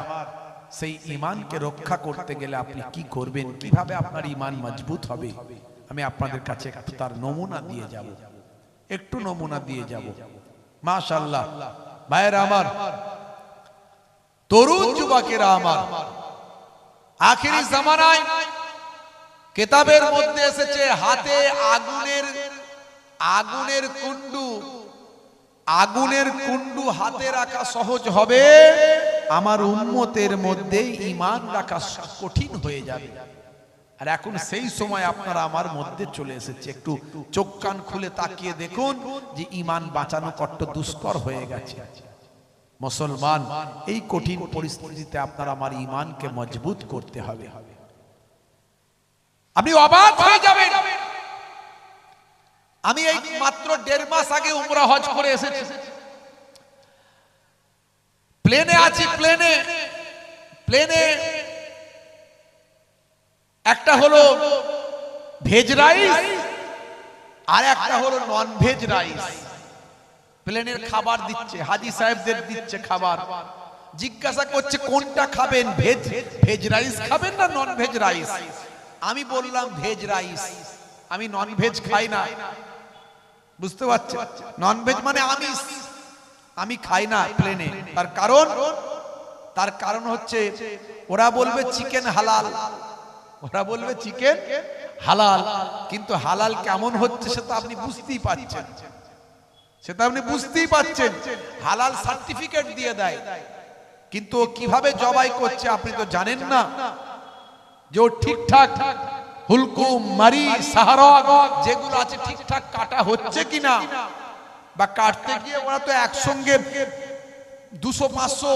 সেই ঈমানকে রক্ষা করতে গেলে আপনি কি করবেন, কিভাবে আপনার ঈমান মজবুত হবে, আমি আপনাদের কাছে একটু তার নমুনা দিয়ে যাব, একটু নমুনা দিয়ে যাব। মাশাআল্লাহ ভাইরা আমার, তরুণ যুবকেরা আমার, আখেরি জামানায় কিতাবের মধ্যে এসেছে, হাতে আগুনের কুণ্ডু হাতে রাখা সহজ হবে, আমার উম্মতের মধ্যে ঈমান রাখা কঠিন হয়ে যাবে। আর এখন সেই সময় আপনারা আমার মধ্যে চলে এসেছে, একটু চোখ কান খুলে তাকিয়ে দেখুন যে ঈমান বাঁচানো কত দুষ্কর হয়ে গেছে। মুসলমান, এই কঠিন পরিস্থিতিতে আপনার আমার ঈমানকে মজবুত করতে হবে। আপনি অবাক হয়ে যাবেন, আমি এই মাত্র 1.5 মাস আগে উমরা হজ করে এসেছি, প্লেনে আছি, প্লেনে একটা হলো ভেজ রাইস আর একটা হলো নন ভেজ রাইস, প্লেনের খাবার দিচ্ছে, হাজী সাহেবদের দিচ্ছে খাবার, জিজ্ঞাসা করছে কোনটা খাবেন, ভেজ রাইস খাবেন না নন ভেজ রাইস? আমি বললাম ভেজ রাইস, আমি নন ভেজ খাই না, বুঝতে পারছেন, নন ভেজ মানে আমি খাই না প্লেনে। তার কারণ হচ্ছে ওরা বলবে চিকেন হালাল, কিন্তু হালাল কেমন হচ্ছে সেটা আপনি বুঝতেই পারছেন, হালাল সার্টিফিকেট দিয়ে দেয়, কিন্তু কিভাবে জবাই করছে আপনি তো জানেন না, যে ঠিকঠাক হুলকুম, মারি, সাহারক যেগুলো আছে ঠিকঠাক কাটা হচ্ছে কিনা, বা কাটতে গিয়ে ওরা তো একসঙ্গে 200-500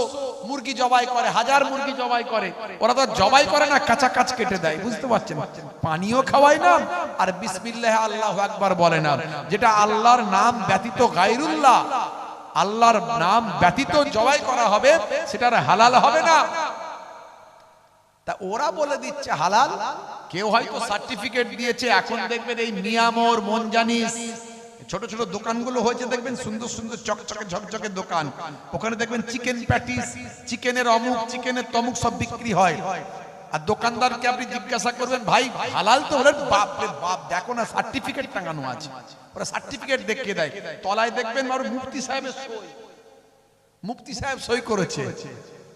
মুরগি জবাই করে, 1000 মুরগি জবাই করে, ওরা তো জবাই করে না, কাঁচা কাঁচ কেটে দেয়, বুঝতে পারছেন? পানিও খাওয়ায় না আর বিসমিল্লাহ আল্লাহু আকবার বলে না। যেটা আল্লাহর নাম ব্যতীত গায়রুল্লাহ, আল্লাহর নাম ব্যতীত জবাই করা হবে, সেটার হালাল হবে না। তা ওরা বলে দিচ্ছে হালাল, কেউ হয়তো সার্টিফিকেট দিয়েছে। এখন দেখবেন এই মিয়ামর, মনজানিস, ছোট ছোট দোকানগুলো হয়েছে, দেখবেন সুন্দর সুন্দর চকচকে ঝকঝকে দোকান, ওখানে দেখবেন চিকেন প্যাটিস, চিকেনের অমুক, চিকেনের তমুক সব বিক্রি হয়। আর দোকানদারকে আপনি জিজ্ঞাসা করবেন, ভাই হালাল তো? বলেন বাপ রে বাপ, দেখো না সার্টিফিকেট টাঙানো আছে। ওরা সার্টিফিকেট দেখিয়ে দেয়, তলায় দেখবেন আর মুফতি সাহেবের সই, মুফতি সাহেব সই করেছে।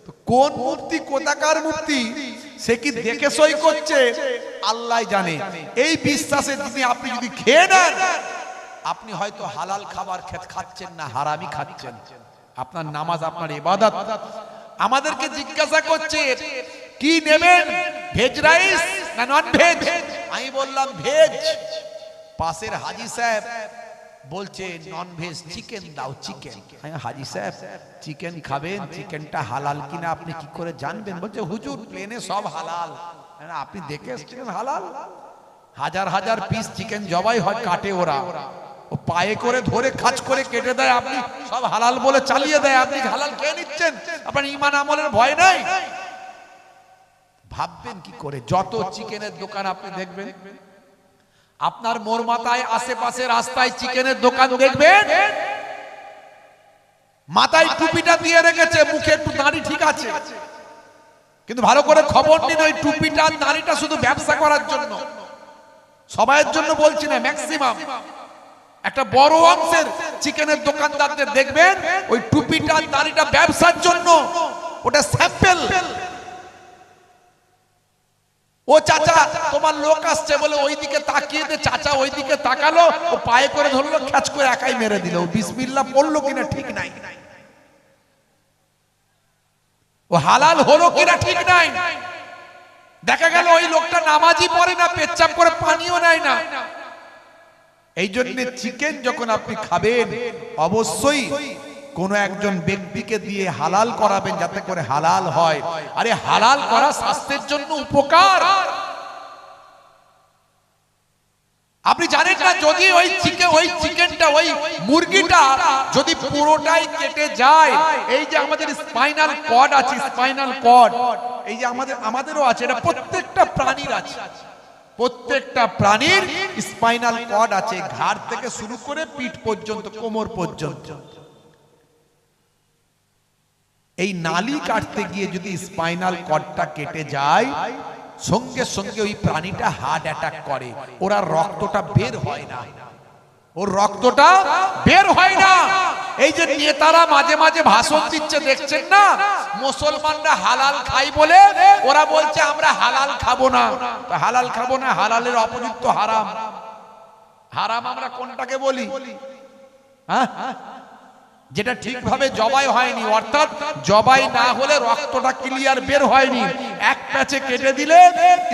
তো কোন মুফতি, কোথাকার মুফতি, সে কি দেখে সই করছে আল্লাহ জানে। এই বিশ্বাসে যদি আপনি যদি খেয়ে নেন, আপনি হয়তো হালাল খাবার খাচ্ছেন না, হারামি খাচ্ছেন। আপনার নামাজ, আপনার ইবাদত। আমাদেরকে জিজ্ঞাসা করছে কি নেবেন, ভেজ রাইস না নন ভেজ? আমি বললাম ভেজ। পাশের হাজী সাহেব বলছে নন ভেজ, চিকেন দাও, চিকেন। হাজী সাহেব চিকেন খাবেন, চিকেনটা হালাল কিনা আপনি কি করে জানবেন? বলছে হুজুর প্লেনে সব হালাল। আপনি দেখে এসেছিলেন হালাল? হাজার হাজার পিস চিকেন জবাই হয়, কাটে ওরা, ও পায়ে করে ধরে খাঁচ করে কেটে দেয়, আপনি সব হালাল বলে চালিয়ে দেয়, আপনি হালাল খেয়ে নিচ্ছেন, আপনার ঈমান আমলের ভয় নাই? ভাববেন কি করে? যত চিকেনের দোকান আপনি দেখবেন, আপনার মোর মাথায় আশেপাশে রাস্তায় চিকেনের দোকান দেখবেন, মাথায় টুপিটা দিয়ে রেখেছে, মুখে একটু দাড়ি ঠিক আছে, কিন্তু ভালো করে খবর নিন, ওই টুপিটা দাড়িটা শুধু ব্যবসা করার জন্য। সবাইয়ের জন্য বলছি না, ম্যাক্সিমাম একটা বড় অংশের চিকেনের দোকানদারদের দেখবেন ওই টুপিটা দাড়িটা ব্যবসার জন্য, ওটা স্যাম্পল। ও চাচা তোমার লোক আসছে বলে ওইদিকে তাকিয়ে দে, চাচা ওইদিকে তাকালো, ও পায়ে করে ধরলো, খ্যাচ করে একাই মেরে দিল, বিসমিল্লাহ পড়লো কিনা ঠিক নাই, ও হালাল হলো কিনা ঠিক নাই। দেখা গেল ওই লোকটা নামাজই পড়ে না, পেচ্ছাপ করে পানিও নেয় না। এই জন্য চিকেন যখন আপনি খাবেন, অবশ্যই কোন একজন ব্যক্তিকে দিয়ে হালাল করাবেন, যাতে করে হালাল হয়। আরে হালাল করা স্বাস্থ্যের জন্য উপকার। আপনি জানেন না, যদি ওই চিকেনটা, ওই মুরগিটা যদি পুরোটাই কেটে যায়, এই যে আমাদের স্পাইনাল কর্ড আছে, স্পাইনাল কর্ড এই যে আমাদেরও আছে, এটা প্রত্যেকটা প্রাণীর আছে, প্রত্যেকটা প্রাণীর স্পাইনাল কর্ড আছে, ঘাড় থেকে শুরু করে পিঠ পর্যন্ত, কোমর পর্যন্ত। এই নালি কাটতে গিয়ে যদি স্পাইনাল কর্ডটা কেটে যায়, সঙ্গে সঙ্গে ওই প্রাণীটা হার্ট অ্যাটাক করে, ওরা রক্তটা বের হয় না, ওর রক্তটা বের হয় না। এই যে নেতারা মাঝে মাঝে ভাষণ দিচ্ছে দেখছেন না, মুসলমানরা হালাল খাই বলে ওরা বলছে আমরা হালাল খাবো না। হালাল খাবো না, হালালের অপোজিট তো হারাম। হারাম আমরা কোনটাকে বলি? হ্যাঁ, যেটা ঠিকভাবে জবাই হয়নি, অর্থাৎ জবাই না হলে রক্তটা ক্লিয়ার বের হয়নি, এক প্যাচে কেটে দিলে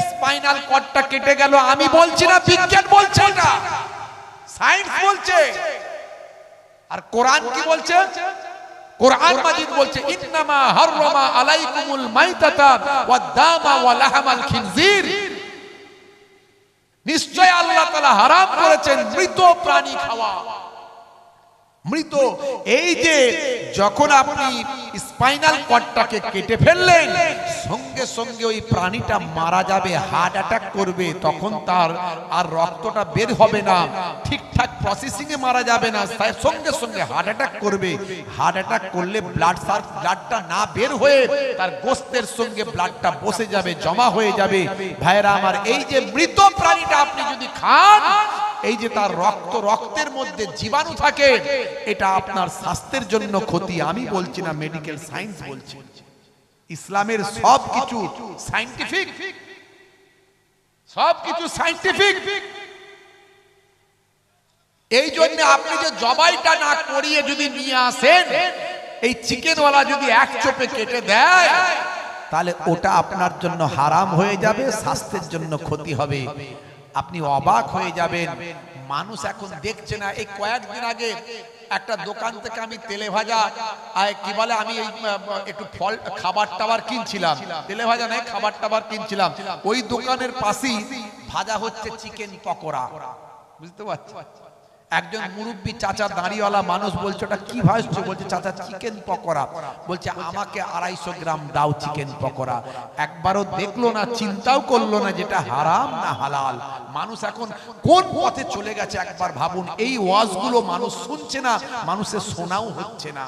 স্পাইনাল কর্ডটা কেটে গেল। আমি বলছি না, বিজ্ঞান বলছে, এটা সায়েন্স বলছে। আর কোরআন কি বলছে? কোরআন মাজিদ বলছে ইন্নামা হাররামা আলাইকুমুল মাইতাতা ওয়াদ দামা ওয়া লাহমাল খিনজির, নিশ্চয় আল্লাহ তাআলা হারাম করেছেন মৃত প্রাণী খাওয়া। মৃত, এই যে যখন আপনি স্পাইনাল কর্ডটাকে কেটে ফেললেন, সঙ্গে সঙ্গে ওই প্রাণীটা মারা যাবে, হার্ট অ্যাটাক করবে, তখন তার আর রক্তটা বের হবে না, ঠিকঠাক প্রসেসিং এ মারা যাবে না, সঙ্গে সঙ্গে হার্ট অ্যাটাক করবে। হার্ট অ্যাটাক করলে ব্লাডটা না বের হয়ে তার গোস্তের সঙ্গে ব্লাডটা বসে যাবে, জমা হয়ে যাবে। ভাইরা আমার, এই যে মৃত প্রাণীটা আপনি যদি খান, এই যে তার রক্তের মধ্যে জীবাণু থাকে, এটা আপনার স্বাস্থ্যের জন্য ক্ষতি। আমি বলছি না, মেডিকেল সায়েন্স বলছে, ইসলামের সবকিছু সায়েন্টিফিক, সবকিছু সায়েন্টিফিক। এই জন্য আপনি যে জবাইটা না করিয়ে যদি নিয়ে আসেন, এই চিকেনওয়ালা যদি এক চোপে কেটে দেয়, তাহলে ওটা আপনার জন্য হারাম হয়ে যাবে, স্বাস্থ্যের জন্য ক্ষতি হবে। আপনি অবাক হয়ে যাবেন। মানুষ এখন দেখছে না। এই কয়েকদিন আগে একটা দোকান থেকে আমি তেলে ভাজা কি বলে আমি একটু ফল খাবার টাবার কিনছিলাম, তেলে ভাজা নয় খাবার টাবার কিনছিলাম। ওই দোকানের পাশেই ভাজা হচ্ছে চিকেন পকোড়া, বুঝতে পারছেন? একজন মুরব্বী চাচা দাঁড়িওয়ালা মানুষ বলছে ওটা কি ভাজছো? বলছে চাচা চিকেন পকোড়া। বলছে আমাকে 250 গ্রাম দাও চিকেন পকোড়া। একবারও দেখলো না, চিন্তাও করলো না যেটা হারাম না হালাল। মানুষ এখন কোন পথে চলে গেছে একবার ভাবুন। এই ওয়াজগুলো মানুষ শুনছে না, মানুষের শোনাও হচ্ছে না।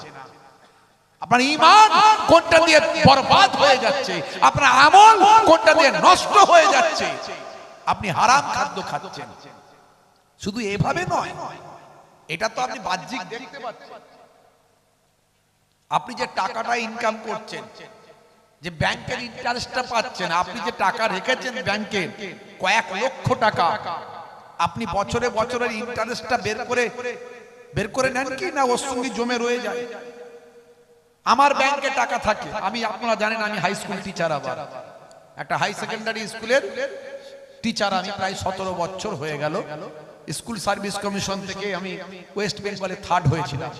আপনার ঈমান কোনটা দিয়ে বরবাদ হয়ে যাচ্ছে, আপনার আমল কোনটা দিয়ে নষ্ট হয়ে যাচ্ছে। আপনি হারাম খাদ্য খাচ্ছেন। শুধু এভাবে নয়, এটা তো আপনি বাহ্যিক দেখতে পাচ্ছেন। আপনি যে টাকাটা ইনকাম করছেন, যে ব্যাংকের ইন্টারেস্টটা পাচ্ছেন, আপনি যে টাকা রেখেছেন ব্যাংকে কয়েক লক্ষ টাকা, আপনি বছরে বছরের ইন্টারেস্টটা বের করে নেন কি না ওর সঙ্গে জমে রয়ে যায়? আমার ব্যাংকে টাকা থাকে, আমি আপনারা জানেন আমি হাই স্কুল টিচার, আবার একটা হাই সেকেন্ডারি স্কুলের টিচার। আমি প্রায় 17 বছর হয়ে গেল। স্কুল সার্ভিস কমিশন থেকে আমি ওয়েস্ট বেঙ্গলে 3rd হয়েছিলাম।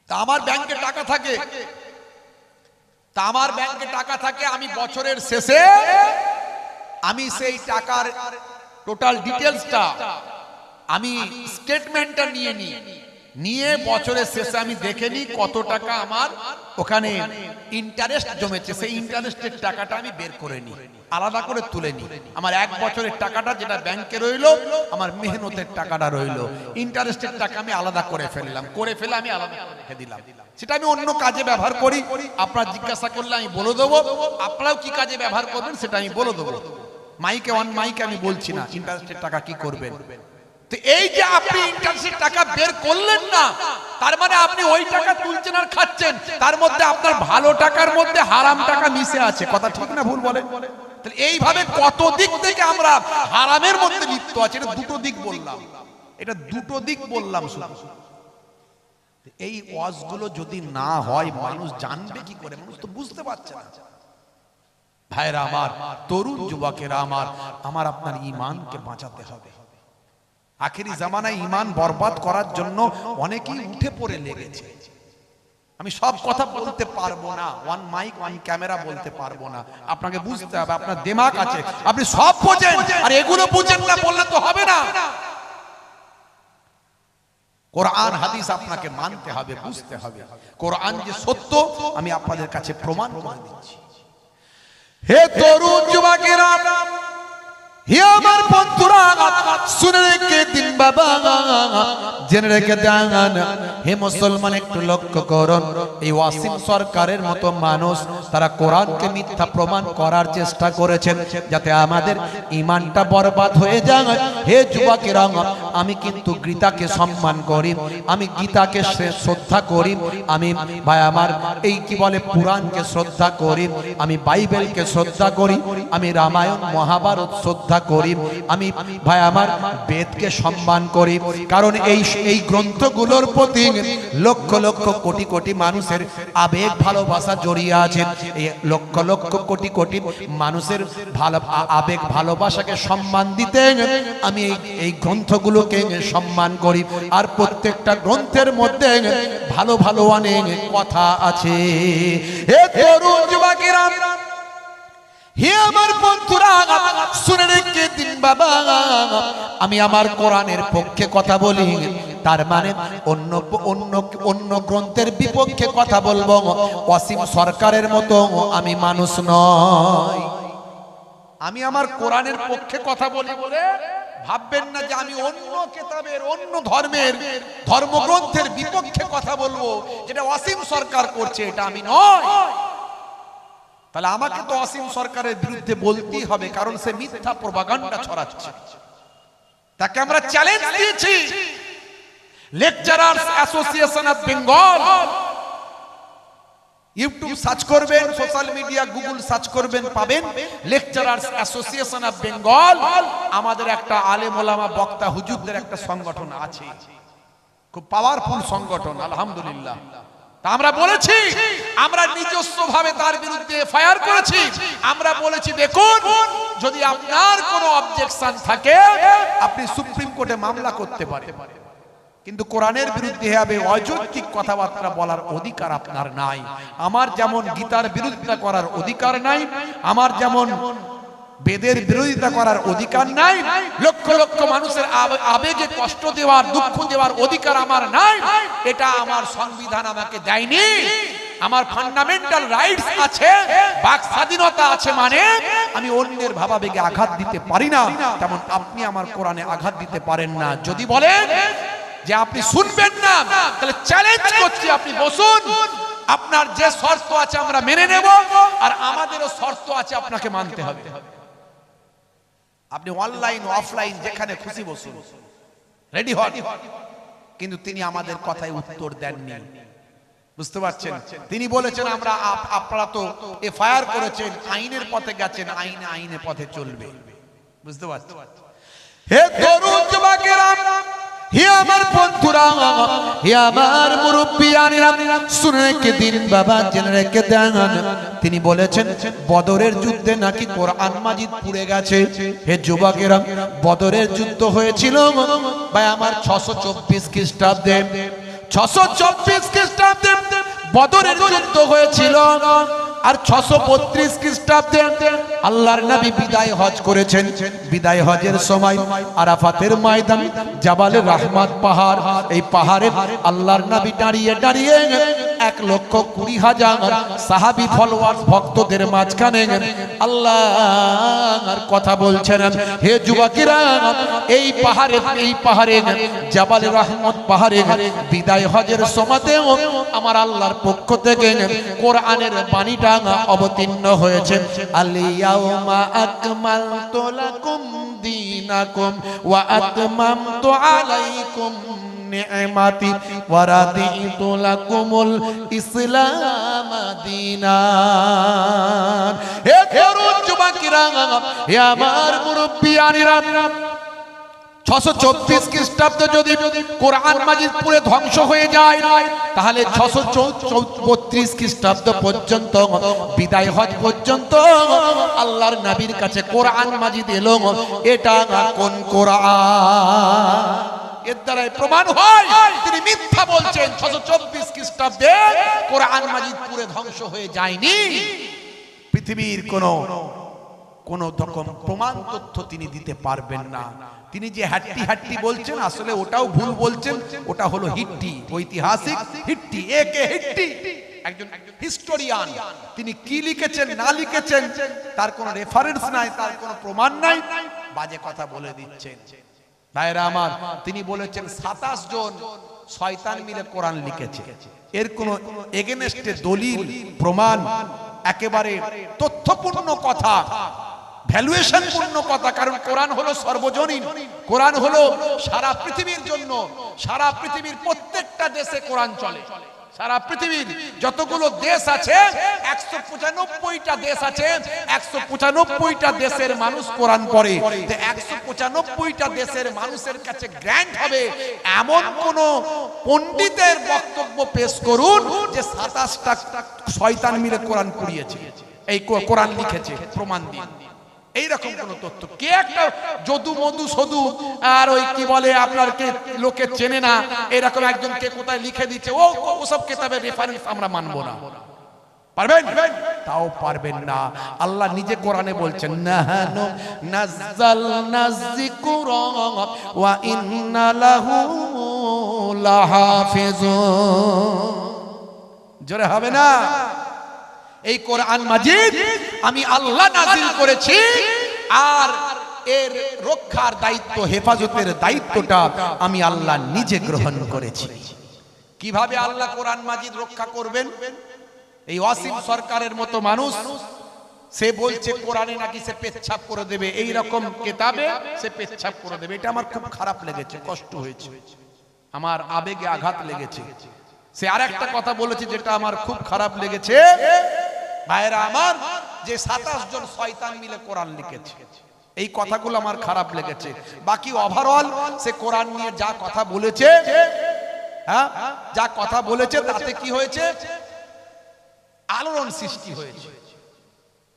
তা আমার ব্যাংকে টাকা থাকে, আমি বছরের শেষে আমি সেই টাকার টোটাল ডিটেলসটা আমি স্টেটমেন্টটা নিয়ে বছরের শেষে আমি দেখে নিই কত টাকা আমার ওখানে ইন্টারেস্ট জমেছে। সেই ইন্টারেস্টের টাকাটা আমি বের করে নিই, আলাদা করে তুলে নিই। আমার 1 বছরের টাকাটা যেটা ব্যাংকে রইলো, আমার মেহনতের টাকাটা রইলো, ইন্টারেস্টের টাকা আমি আলাদা করে ফেলে আমি আলাদা রেখে দিলাম। সেটা আমি অন্য কাজে ব্যবহার করি। আপনারা জিজ্ঞাসা করলে আমি বলে দেবো, আপনারাও কি কাজে ব্যবহার করবেন সেটা আমি বলে দেবো। মাইকে আমি বলছি না ইন্টারেস্টের টাকা কি করবেন। তো এই যে আপনি ইন্টারেস্টের টাকা বের করলেন না, তার মানে আপনি ওই টাকা তুলছেন আর খাচ্ছেন, তার মধ্যে আপনার ভালো টাকার মধ্যে হারাম টাকা মিশে আছে। কথা ঠিক না ভুল বলেন? তাহলে এইভাবে কত দিক থেকে আমরা হারামের মধ্যে লিপ্ত আছি। এটা দুটো দিক বললাম শুধু। এই ওয়াজগুলো যদি না হয় মানুষ জানবে কি করে? মানুষ তো বুঝতে পারছে না। ভাইরা আমার, তরুণ যুবকেরা আমার আপনার ঈমানকে বাঁচাতে হবে। আখেরি জামানায় ঈমান বরবাদ করার জন্য অনেকেই উঠে পড়ে লেগেছে। আমি সব কথা বলতে পারবো না, ওয়ান মাইক ওয়ান ক্যামেরা বলতে পারবো না। আপনাকে বুঝতে হবে, আপনার দিমাগ আছে, আপনি সব বোঝেন, আর এগুলো বুঝেন না বললে তো হবে না। কোরআন হাদিস আপনাকে মানতে হবে, বুঝতে হবে। কোরআন যে সত্য আমি আপনাদের কাছে প্রমাণ করে দিচ্ছি। হে তরুণ যুবকেরা, হে আমার বন্ধুরা, শুনে রেখে দিন বাবা, জেনে রেখে দেন। হে মুসলমান, একটু লক্ষ্য করুন। এই ওয়াসিম সরকারের মতো মানুষ তারা কোরআনকে মিথ্যা প্রমাণ করার চেষ্টা করেছেন যাতে আমাদের ঈমানটা বরবাদ হয়ে যায়। হে যুবকেরা, আমি কিন্তু গীতাকে সম্মান করি, আমি গীতাকে শ্রদ্ধা করি, আমি ভাই আমার এই কি বলে পুরাণকে শ্রদ্ধা করি, আমি বাইবেলকে শ্রদ্ধা করি, আমি রামায়ণ মহাভারত শ্রদ্ধা করি, আমি ভাই আমার বেদকে সম্মান করি। কারণ এই গ্রন্থগুলোর প্রতি লক্ষ লক্ষ কোটি কোটি মানুষের আবেগ ভালোবাসা জড়িয়ে আছে। এই লক্ষ লক্ষ কোটি কোটি মানুষের আবেগ ভালোবাসাকে সম্মান দিতে আমি এই গ্রন্থগুলোকে সম্মান করি। আর প্রত্যেকটা গ্রন্থের মধ্যে ভালো ভালো অনেক কথা আছে। হে তরুণ যুবকেরা, হে আমার বন্ধুরা, শুনে রেখে দিন বাবা, আমি আমার কোরআনের পক্ষে কথা বলি, তার মানে অন্য গ্রন্থের বিপক্ষে কথা বলবো। ওয়াসিম সরকারের মতো আমি মানুষ নয়। আমি আমার কোরআনের পক্ষে কথা বলি বলে ভাববেন না যে আমি অন্য কিতাবের, অন্য ধর্মের ধর্মগ্রন্থের বিপক্ষে কথা বলবো, যেটা ওয়াসিম সরকার করছে, এটা আমি নয়। তাহলে আমাকে তো ওয়াসিম সরকারের বিরুদ্ধে বলতেই হবে, কারণ সে মিথ্যা প্রপাগান্ডা ছড়াচ্ছে। তাকে আমরা চ্যালেঞ্জ দিয়েছি। Lecturers association of Bengal, YouTube search করবেন, সোশ্যাল মিডিয়া গুগল সার্চ করবেন, পাবেন লেকচারার্স অ্যাসোসিয়েশন অফ বেঙ্গল। আমাদের একটা আলেম ওলামা বক্তা হুজুরদের একটা সংগঠন আছে, খুব পাওয়ারফুল সংগঠন, আলহামদুলিল্লাহ। তা আমরা বলেছি, আমরা নিজস্ব ভাবে তার বিরুদ্ধে এফআইআর করেছি। আমরা বলেছি দেখুন, যদি আপনার কোনো অবজেকশন থাকে আপনি সুপ্রিম কোর্টে মামলা করতে পারেন, কিন্তু কোরআনের বিরুদ্ধে হবে অযৌক্তিক কথাবার্তা বলার অধিকার আপনার নাই। আমার যেমন গীতার বিরোধিতা করার অধিকার নাই, আমার যেমন বেদের বিরোধিতা করার অধিকার নাই, লক্ষ লক্ষ মানুষের আবেগে কষ্ট দেওয়ার, দুঃখ দেওয়ার অধিকার আমার নাই। এটা আমার সংবিধান আমাকে দেয়নি। আমার ফান্ডামেন্টাল রাইটস আছে, বাক স্বাধীনতা আছে, মানে আমি অন্যের ভাবাবেগে আঘাত দিতে পারি না। তেমন আপনি আমার কোরআনে আঘাত দিতে পারেন না। যদি বলেন যে আপনি শুনবেন না, তাহলে চ্যালেঞ্জ করছি, আপনি বসুন, আপনার যে শর্ত আছে আমরা মেনে নেব, আর আমাদেরও শর্ত আছে, আপনাকে মানতে হবে। আপনি অনলাইন অফলাইন যেখানে খুশি বসুন, রেডি হন। কিন্তু তিনি আমাদের কথায় উত্তর দেননি, বুঝতে পারছেন? তিনি বলেছেন আমরা, আপনারা তো এফআইআর করেছেন, আইনের পথে গেছেন, আইনের পথে চলবে, বুঝতে পারছেন? হে তরুণ যুবকেরা, হে আমার বন্ধুরা, হে আমার মুরব্বিয়ানেরা, শুনে রেখে দিন বাবা, জেনে রেখে দেন। তিনি বলেছেন বদরের যুদ্ধে নাকি কোরআন মাজিদ পুড়ে গেছে। হে যুবকেরা, বদরের যুদ্ধ হয়েছিল ভাই আমার 624 খ্রিস্টাব্দে। 624 খ্রিস্টাব্দে বদরের যুদ্ধ হয়েছিল। আর 632 খ্রিস্টাব্দে আল্লাহর নবী বিদায় হজ করেছেন। বিদায় হজের সময় আরাফাতের ময়দান, জাবালে রহমত পাহাড়, এই পাহাড়ে আল্লাহর নবী দাঁড়িয়ে দাঁড়িয়ে 1,20,000 সাহাবী ফলোয়ার ভক্তদের মাঝখানে আল্লাহর কথা বলছেন। হে যুবকেরা, এই পাহাড়ে জাবালে রহমত পাহাড়ে বিদায় হজের সময়তেও আমার আল্লাহর পক্ষ থেকে কোরআনের বাণীটা অবতীর্ণ হয়েছে। আল-ইয়াউমা আকমালতু লাকুম দীনাকুম ওয়া আতমামতু আলাইকুম নি'মাতি ওয়া রাদিতু লাকুমুল ইসলাম দীনান। হে তরুণ যুবকেরা, হে আমার মুরব্বিয়ানেরা, 624 খ্রিস্টাব্দে যদি কোরআন মাজিদ পুরো ধ্বংস হয়ে যায়, তাহলে 632 খ্রিস্টাব্দ পর্যন্ত, বিদায় হজ পর্যন্ত আল্লাহর নবীর কাছে কোরআন মাজিদ এলো। এটা কোন কোরআন? এর দ্বারা প্রমাণ হয় তিনি মিথ্যা বলছেন। 624 খ্রিস্টাব্দে কোরআন মাজিদ পুরো ধ্বংস হয়ে যায়নি। পৃথিবীর কোন রকম প্রমাণ তথ্য তিনি দিতে পারবেন না। তিনি যে হাট্টি বলছেন, আসলে ওটাও ভুল বলছেন। ওটা হলো হিট্টি, ঐতিহাসিক হিট্টি, একে হিট্টি, একজন হিস্টোরিয়ান। তিনি কি লিখেছেন না লিখেছেন তার কোনো রেফারেন্স নাই, তার কোনো প্রমাণ নাই, বাজে কথা বলে দিচ্ছেন। ভাইরা আমার, তিনি বলেছেন 27 জন শয়তান মিলে কোরআন লিখেছে। এর কোনো এগেনস্টে দলিল প্রমাণ, একেবারে তথ্যপূর্ণ কথা, ভ্যালুয়েশন পূর্ণ কথা। কারণ কোরআন হলো সর্বজনীন, কোরআন হলো সারা পৃথিবীর জন্য। সারা পৃথিবীর প্রত্যেকটা দেশে কোরআন চলে। সারা পৃথিবীর যতগুলো দেশ আছে, 195টা দেশ আছে, 195টা দেশের মানুষ কোরআন পড়ে। 195টা দেশের মানুষের কাছে গ্র্যান্ট হবে এমন কোন পণ্ডিতের বক্তব্য পেশ করুন যে 27টা শয়তান মিলে কোরআন পড়িয়েছে, এই কোরআন লিখেছে, প্রমাণ দিন। এইরকম কোন তথ্য কে একটা যদু মধু সদু আর ওই কি বলে আপনার কে লোকে চেনে না, এরকম একজন কে কোথায় লিখে দিচ্ছে, ওসব কিতাবের রেফারেন্স আমরা মানবো না। পারবেন? তাও পারবেন না। আল্লাহ নিজে কোরআনে বলছেন, নাহানু নাযালনা যিকরা ওয়া ইন্না লাহু লাহাফিজুন। জোরে হবে না? এই কোরআন মাজিদ আমি আল্লাহ নাজিল করেছি, আর এর রক্ষার দায়িত্ব, হেফাজতের দায়িত্বটা আমি আল্লাহ নিজে গ্রহণ করেছি। কিভাবে আল্লাহ কোরআন মাজিদ রক্ষা করবেন? এই ওয়াসিম সরকারের মতো মানুষ, সে বলছে কোরআনে নাকি সে পেচ্ছাপ করে দেবে, এই রকম কিতাবে সে পেচ্ছাপ করে দেবে। এটা আমার খুব খারাপ লেগেছে, কষ্ট হয়েছে, আমার আবেগে আঘাত লেগেছে। সে আরেকটা কথা বলেছে যেটা আমার খুব খারাপ লেগেছে। ভাইরা আমার, যে 27 জন শয়তান মিলে কোরআন লিখেছে, এই কথাগুলো আমার খারাপ লেগেছে। বাকি ওভারঅল সে কোরআন নিয়ে যা কথা বলেছে হ্যাঁ, যা কথা বলেছে তাতে কি হয়েছে? আলোড়ন সৃষ্টি হয়েছে।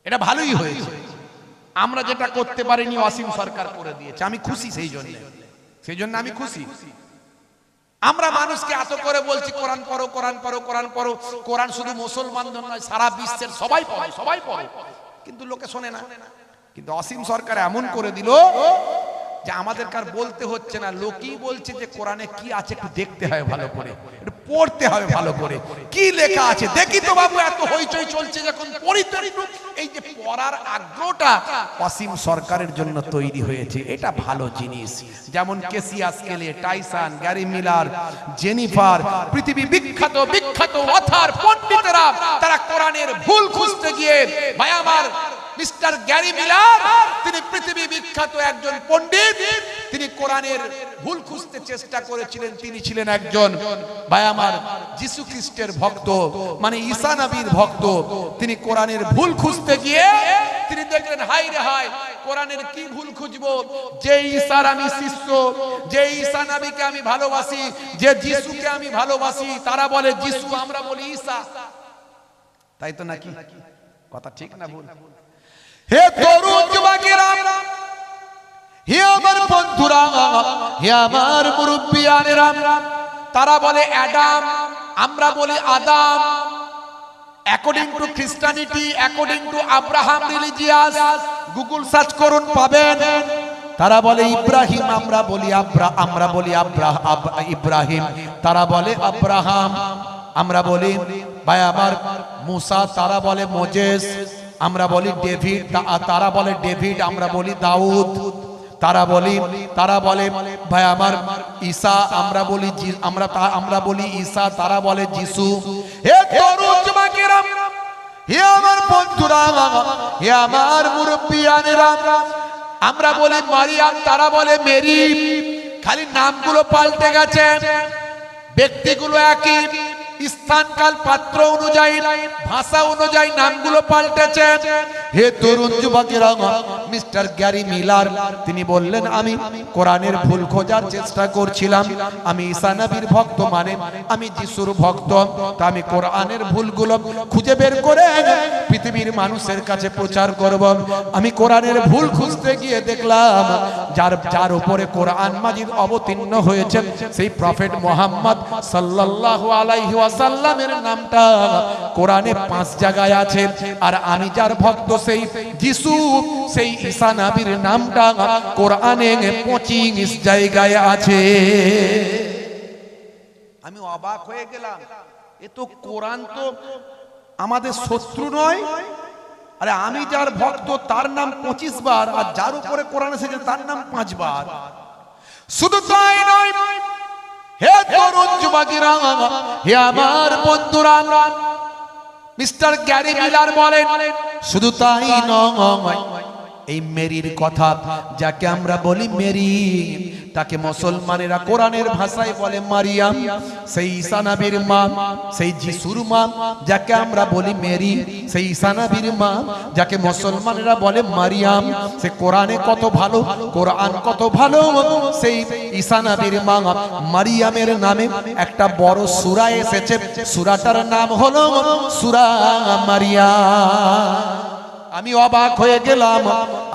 এটা ভালোই হয়েছে। আমরা যেটা করতে পারিনি অসীম সরকার করে দিয়েছে, আমি খুশি। সেই জন্য আমি খুশি। আমরা মানুষকে এত করে বলছি কোরআন পড়ো, কোরআন পড়ো, কোরআন পড়ো। কোরআন শুধু মুসলমানদের নয়, সারা বিশ্বের সবাই পড়ে, সবাই পড়ে, কিন্তু লোকে শোনে না। কিন্তু অসীম সরকার এমন করে দিল যে আমাদের কার বলতে হচ্ছে না, লোকই বলছে যে কোরআনে কি আছে একটু দেখতে হয় ভালো করে, একটু পড়তে হবে ভালো করে, কি লেখা আছে দেখি তো বাবু। এত হইচই চলছে যখন পড়ি তো একটু। এই যে পড়ার আগ্রহটা অসীম সরকারের জন্য তৈরি হয়েছে, এটা ভালো জিনিস। যেমন কেসিয়াস কেলে, টাইসন, গ্যারি মিলার, জেনিফার, পৃথিবী বিখ্যাত বিখ্যাত অথার পণ্ডিতেরা তারা কোরআনের ভুল খুঁজতে গিয়ে, ভাই আমার মিস্টার গ্যারি মিলার, তিনি পৃথিবী বিখ্যাত একজন পণ্ডিত, তিনি কোরআনের ভুল খুঁজতে চেষ্টা করেছিলেন। তিনি ছিলেন একজন, ভাই আমার, যিশু খ্রিস্টের ভক্ত, মানে ঈসা নবীর ভক্ত। তিনি কোরআনের ভুল খুঁজতে গিয়ে তিনি দেখলেন, হাই রে হাই, কোরআনের কি ভুল খুঁজবো? যে ঈসার আমি শিষ্য, যে ঈসা নবীকে আমি ভালোবাসি, যে যিশুকে আমি ভালোবাসি, তারা বলে যিশু, আমরা বলি ঈসা। তাই তো নাকি? কথা ঠিক না ভুল? হে তরুণ যুবকেরা, হে আমার বন্ধুরা, হে আমার মুরব্বিয়ানেরা, তারা বলে অ্যাডাম, আমরা বলি Adam. According to খ্রিস্টানিটি, according to Abraham religious, Google search করুন পাবেন। তারা বলে ইব্রাহিম, আমরা বলি ইব্রাহিম, তারা বলে আব্রাহাম, আমরা বলি ভাই আমার মুসা, তারা বলে মোজেস, আমরা বলি ডেভিড, তারা বলে ডেভিড, আমরা বলি দাউদ, তারা বলে ভাই আমার ঈসা, আমরা বলি ঈসা, তারা বলে যিশু। হে তরুণ যুবকেরা, হে আমার বন্ধুরা, হে আমার মুরব্বিয়ানেরা, আমরা বলি মারিয়াম, তারা বলে মেরি। খালি নামগুলো পাল্টে গেছে, ব্যক্তিগুলো একই, স্থানকাল পাত্র অনুযায়ী, ভাষা অনুযায়ী নামগুলো পাল্টেছে। হে তরুণ যুবকেরা, মিস্টার গ্যারি মিলার তিনি বললেন, আমি কোরআনের ভুল খোঁজার চেষ্টা করছিলাম, আমি ঈসা নবীর ভক্ত, মানে আমি যিশুর ভক্ত, তা আমি কোরআনের ভুলগুলো খুঁজে বের করে পৃথিবীর মানুষের কাছে প্রচার করব। আমি কোরআনের ভুল খুঁজতে গিয়ে দেখলাম, যার উপরে কোরআন মাজিদ অবতীর্ণ হয়েছে, সেই প্রফেট মুহাম্মদ সাল্লাল্লাহু আলাইহি ওয়াসাল্লামের নামটা কোরআনে 5 জায়গায় আছে। আর আমি যার ভক্ত, সেই যিশু, সেই ঈসা নবীর নামটা কোরআনে 25 জায়গায় আছে। আমি অবাক হয়ে গেলাম, এ তো কোরআন তো আমাদের শত্রু নয়। আরে আমি যার ভক্ত তার নাম 25 বার, আর যার উপরে কোরআন এসেছে তার নাম 5 বার। শুধু তাই নয়, হে তরুণ যুবকেরা, হে আমার বন্ধুরা, মিস্টার গ্যারি মিলার বলেন, শুধু তাই নয়, এই মেরির কথা, যাকে আমরা বলি মেরি, তাকে মুসলমানেরা কোরআনের ভাষায় বলে মারিয়াম। সেই ঈসা নবীর মা, সেই যিশুর মা, যাকে আমরা বলি মেরি, সেই ঈসা নবীর মা, যাকে মুসলমানেরা বলে মারিয়াম। সে কোরআনে কত ভালো, কোরআন কত ভালো। সেই ঈসা নবীর মা মারিয়ামের নামে একটা বড় সূরা এসেছে, সূরাটার নাম হলো সূরা মারিয়াম। আমি অবাক হয়ে গেলাম,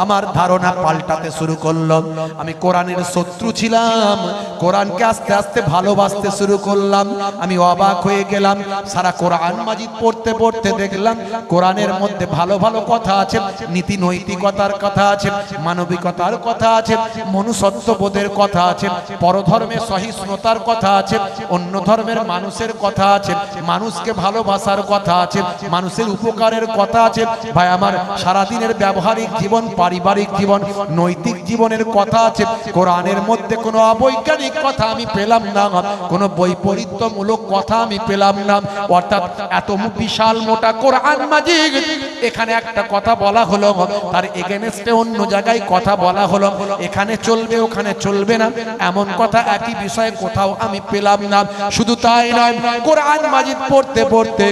আমার ধারণা পাল্টাতে শুরু করলো। আমি কোরআনের শত্রু ছিলাম, কোরআনকে আস্তে আস্তে ভালোবাসতে শুরু করলাম। আমি অবাক হয়ে গেলাম, সারা কোরআন মাজিদ পড়তে পড়তে দেখলাম কোরআনের মধ্যে ভালো ভালো কথা আছে, নীতি নৈতিকতার কথা আছে, মানবিকতার কথা আছে, মনুষ্যত্ববোধের কথা আছে, পরধর্মের সহিষ্ণুতার কথা আছে, অন্য ধর্মের মানুষের কথা আছে, মানুষকে ভালোবাসার কথা আছে, মানুষের উপকারের কথা আছে। ভাই আমার, সারাদিনের ব্যবহারিক জীবন, পারিবারিক জীবন, নৈতিক জীবনের কথা আছে। কোরআনের মধ্যে কোনো অবৈজ্ঞানিক কথা আমি পেলাম না, কোনো বৈপরীত্যমূলক কথা আমি পেলাম না। অর্থাৎ এত বিশাল মোটা কোরআন মাজিদ, এখানে একটা কথা বলা হলো, তার এগেনস্টে অন্য জায়গায় কথা বলা হলো। এখানে চলবে, ওখানে চলবে না, এমন কথা একই বিষয়ে কোথাও আমি পেলাম না। শুধু তাই নয়, কোরআন মাজিদ পড়তে পড়তে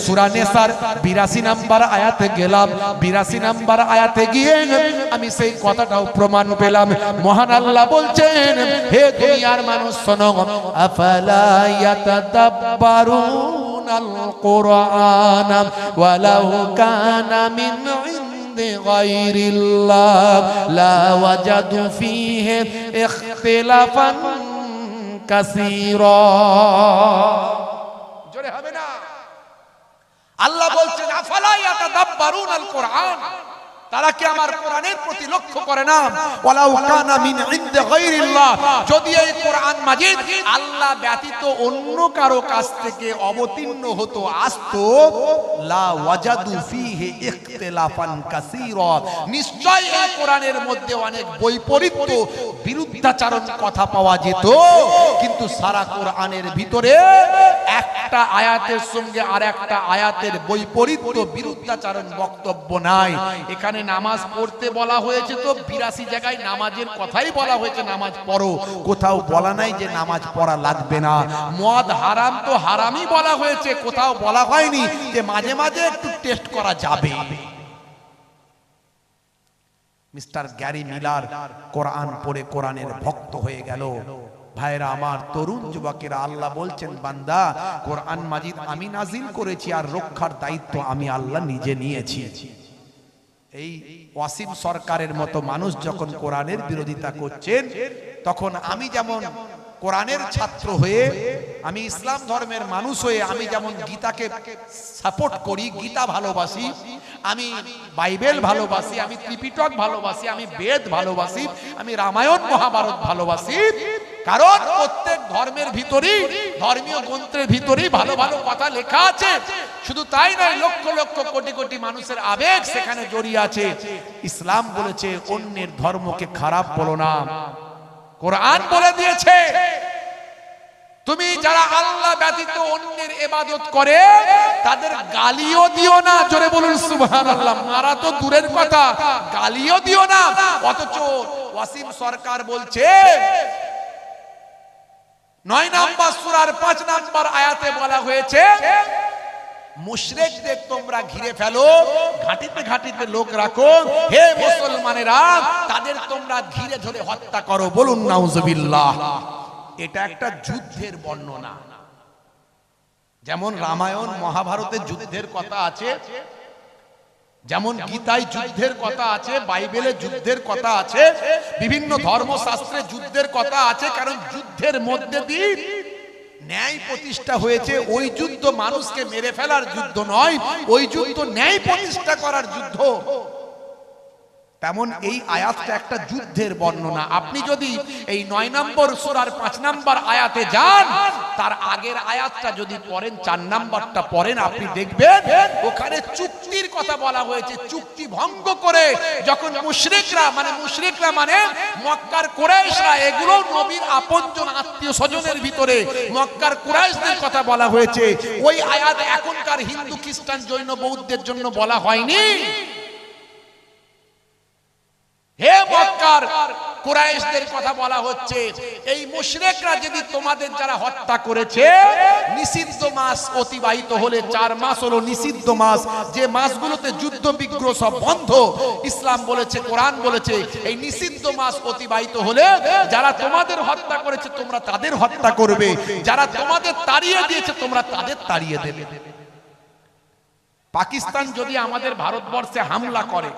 সূরা নেসার 82 নম্বর আয়াতে গেলাম। 82 নম্বর আয়াতে গিয়ে আমি সেই কথাটাও প্রমাণ পেলাম। মহান আল্লাহ বলছেন, হে দুনিয়ার মানুষ শোনো, আফালা ইয়াতাদাব্বারুনাল কুরআন ওয়ালাউ কানা মিন ইনদি গায়রিল্লাহ লা ওয়াজাদু ফীহি ইখতিলাফান কাসীরা। জোরে হবে না? আল্লাহ বলছেন আফালা ইয়াতাদাব্বারুনাল কুরআন, তারা কি আমার কোরআনের প্রতি লক্ষ্য করে না? ওয়ালাউ কানা মিন ইনদি গায়রিল্লাহ, যদি এই কোরআন মাজিদ আল্লাহ ব্যতীত অন্য কারো কাছ থেকে অবতীর্ণ হতো আসতো, লা ওয়াজাদু ফীহি ইখতিলাফান কাসীরা, নিশ্চয় এই কোরআনের মধ্যে অনেক বৈপরীত্য বিরুদ্ধাচরণ কথা পাওয়া যেত। কিন্তু সারা কোরআনের ভিতরে একটা আয়াতের সঙ্গে আরেকটা আয়াতের বৈপরীত্য বিরুদ্ধাচরণ বক্তব্য নাই। এখানে নামাজ পড়তে বলা হয়েছে তো 82 জায়গায় নামাজের কথাই বলা হয়েছে, নামাজ পড়ো। কোথাও বলা নাই যে নামাজ পড়া লাগবে না। মদ হারাম তো হারামই বলা হয়েছে, কোথাও বলা হয়নি যে মাঝে মাঝে একটু টেস্ট করা যাবে। মিস্টার গ্যারি মিলার কোরআন পড়ে কোরআনের ভক্ত হয়ে গেল। ভাইরা আমার, তরুণ যুবকেরা, আল্লাহ বলছেন বান্দা কোরআন মাজিদ আমি নাজিল করেছি আর রক্ষার দায়িত্ব আমি আল্লাহ নিজে নিয়েছি। এই ওয়াসিম সরকারের মতো মানুষ যখন কোরআনের বিরোধিতা করছেন, তখন আমি যেমন কোরআনের ছাত্র হয়ে, আমি ইসলাম ধর্মের মানুষ হয়ে আমি যেমন গীতাকে সাপোর্ট করি, গীতা ভালোবাসি, আমি বাইবেল ভালোবাসি, আমি ত্রিপিটক ভালোবাসি, আমি বেদ ভালোবাসি, আমি রামায়ণ মহাভারত ভালোবাসি, কারণ প্রত্যেক ধর্মের ভিতরেই, ধর্মীয় গ্রন্থের ভিতরেই ভালো ভালো কথা লেখা আছে। শুধু তাই নয়, লক্ষ লক্ষ কোটি কোটি মানুষের আবেগ সেখানে জড়িয়ে আছে। ইসলাম বলেছে অন্যের ধর্মকে খারাপ বলো না। কোরআন বলে দিয়েছে তুমি যারা আল্লাহ ব্যতীত অন্যের ইবাদত করে তাদের গালিও দিও না। জোরে বলুন সুবহানাল্লাহ। মারা তো দূরের কথা, গালিও দিও না। অথচ ওয়াসিম সরকার বলছে 9 নম্বর সূরার 5 নম্বর আয়াতে বলা হয়েছে মুশরিকদের তোমরা ঘিরে ফেলো, ঘাটিতে ঘাটিতে লোক রাখো, হে মুসলমানেরা তাদের তোমরা ঘিরে ধরে হত্যা করো। বলুন নাউজুবিল্লাহ। এটা একটা যুদ্ধের বর্ণনা। যেমন রামায়ণ মহাভারতে যুদ্ধের কথা আছে, যেমন গীতায় যুদ্ধের কথা আছে, বাইবেলে যুদ্ধের কথা আছে, বিভিন্ন ধর্মশাস্ত্রে যুদ্ধের কথা আছে। কারণ যুদ্ধের মধ্যে দিয়ে ন্যায় প্রতিষ্ঠা হয়েছে। ওই যুদ্ধ মানুষকে মেরে ফেলার যুদ্ধ নয়, ওই যুদ্ধ ন্যায় প্রতিষ্ঠা করার যুদ্ধ। তেমন এই আয়াতটা একটা যুদ্ধের বর্ণনা। আপনি যদি এই 9 নম্বর সূরার 5 নম্বর আয়াতে যান, তার আগের আয়াতটা যদি পড়েন, 4 নম্বরটা পড়েন, আপনি দেখবেন ওখানে চুক্তির কথা বলা হয়েছে। চুক্তি ভঙ্গ করে যখন মুশরিকরা মানে মক্কার কুরাইশরা, এগুলো নবীর আপনজন আত্মীয় স্বজনের ভিতরে মক্কার কুরাইশদের কথা বলা হয়েছে। ওই আয়াত এখনকার হিন্দু খ্রিস্টান জৈন বৌদ্ধের জন্য বলা হয়নি। হে মক্কার কুরাইশদের কথা বলা হচ্ছে, এই মুশরিকরা যদি তোমাদের যারা হত্যা করেছে, নিষিদ্ধ মাস অতিবাহিত হলে 4 মাস হলো নিষিদ্ধ মাস, যে মাসগুলোতে যুদ্ধ বিগ্রহ সব বন্ধ। ইসলাম বলেছে, কোরআন বলেছে, এই নিষিদ্ধ মাস অতিবাহিত হলে যারা তোমাদের হত্যা করেছে তোমরা তাদের হত্যা করবে, যারা তোমাদের তাড়িয়ে দিয়েছে তোমরা তাদের তাড়িয়ে দেবে। পাকিস্তান যদি আমাদের ভারতবর্ষে হামলা করে,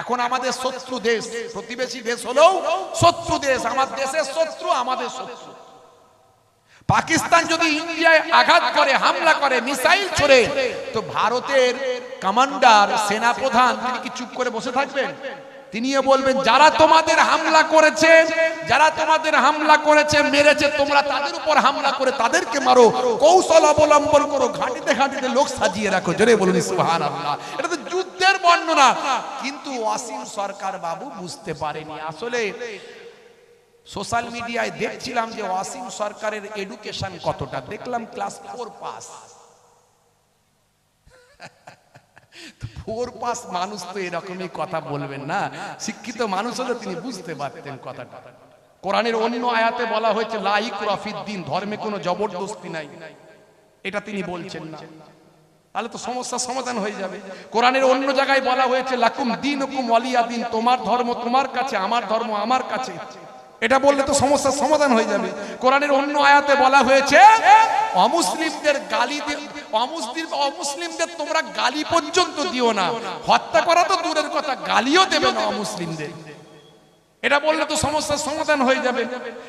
এখন আমাদের শত্রু দেশ, প্রতিবেশী দেশ হলেও শত্রু দেশ, আমার দেশের শত্রু আমাদের শত্রু। পাকিস্তান যদি ইন্ডিয়ায় আঘাত করে, হামলা করে, মিসাইল ছোড়ে, তো ভারতের কমান্ডার, সেনাপ্রধান তিনি কি চুপ করে বসে থাকবেন? তিনিও বলবেন যারা তোমাদের হামলা করেছে, যারা তোমাদের হামলা করেছে, মেরেছে, তোমরা তাদের উপর হামলা করে তাদেরকে মারো, কৌশল অবলম্বন করো, ঘাটিতে ঘাটিতে লোক সাজিয়ে রাখো। জোরে বলুন সুবহানাল্লাহ। এটা তো যুদ্ধের বর্ণনা। কিন্তু ওয়াসিম সরকার বাবু বুঝতে পারেনি। আসলে সোশ্যাল মিডিয়ায় দেখছিলাম যে ওয়াসিম সরকারের এডুকেশন কতটা, দেখলাম ক্লাস 4 পাস। 4 পাস মানুষ তো এরকমই কথা বলবেন না। শিক্ষিত মানুষ হলে তিনি বুঝতে পারতেন কথাটা। কোরআনের অন্য আয়াতে বলা হয়েছে লা ইকরাহা ফিদ দ্বীন, ধর্মে কোনো জবরদস্তি নাই, এটা তিনি বলছেন না। তাহলে তো সমস্যার সমাধান হয়ে যাবে। কোরআনের অন্য জায়গায় বলা হয়েছে লাকুম দীনুকুম ওয়ালিয়া দিন, তোমার ধর্ম তোমার কাছে, আমার ধর্ম আমার কাছে। এটা বললে তো সমস্যার সমাধান হয়ে যাবে। কোরআনের অন্য আয়াতে বলা হয়েছে অমুসলিমদের গালি অমুসলিমদের তোমরা গালি পর্যন্ত দিও না, হত্যা করা তো দূরের কথা, গালিও দেবে না অমুসলিমদের। এটা বললে তো সমস্যার সমাধান হয়ে যাবে।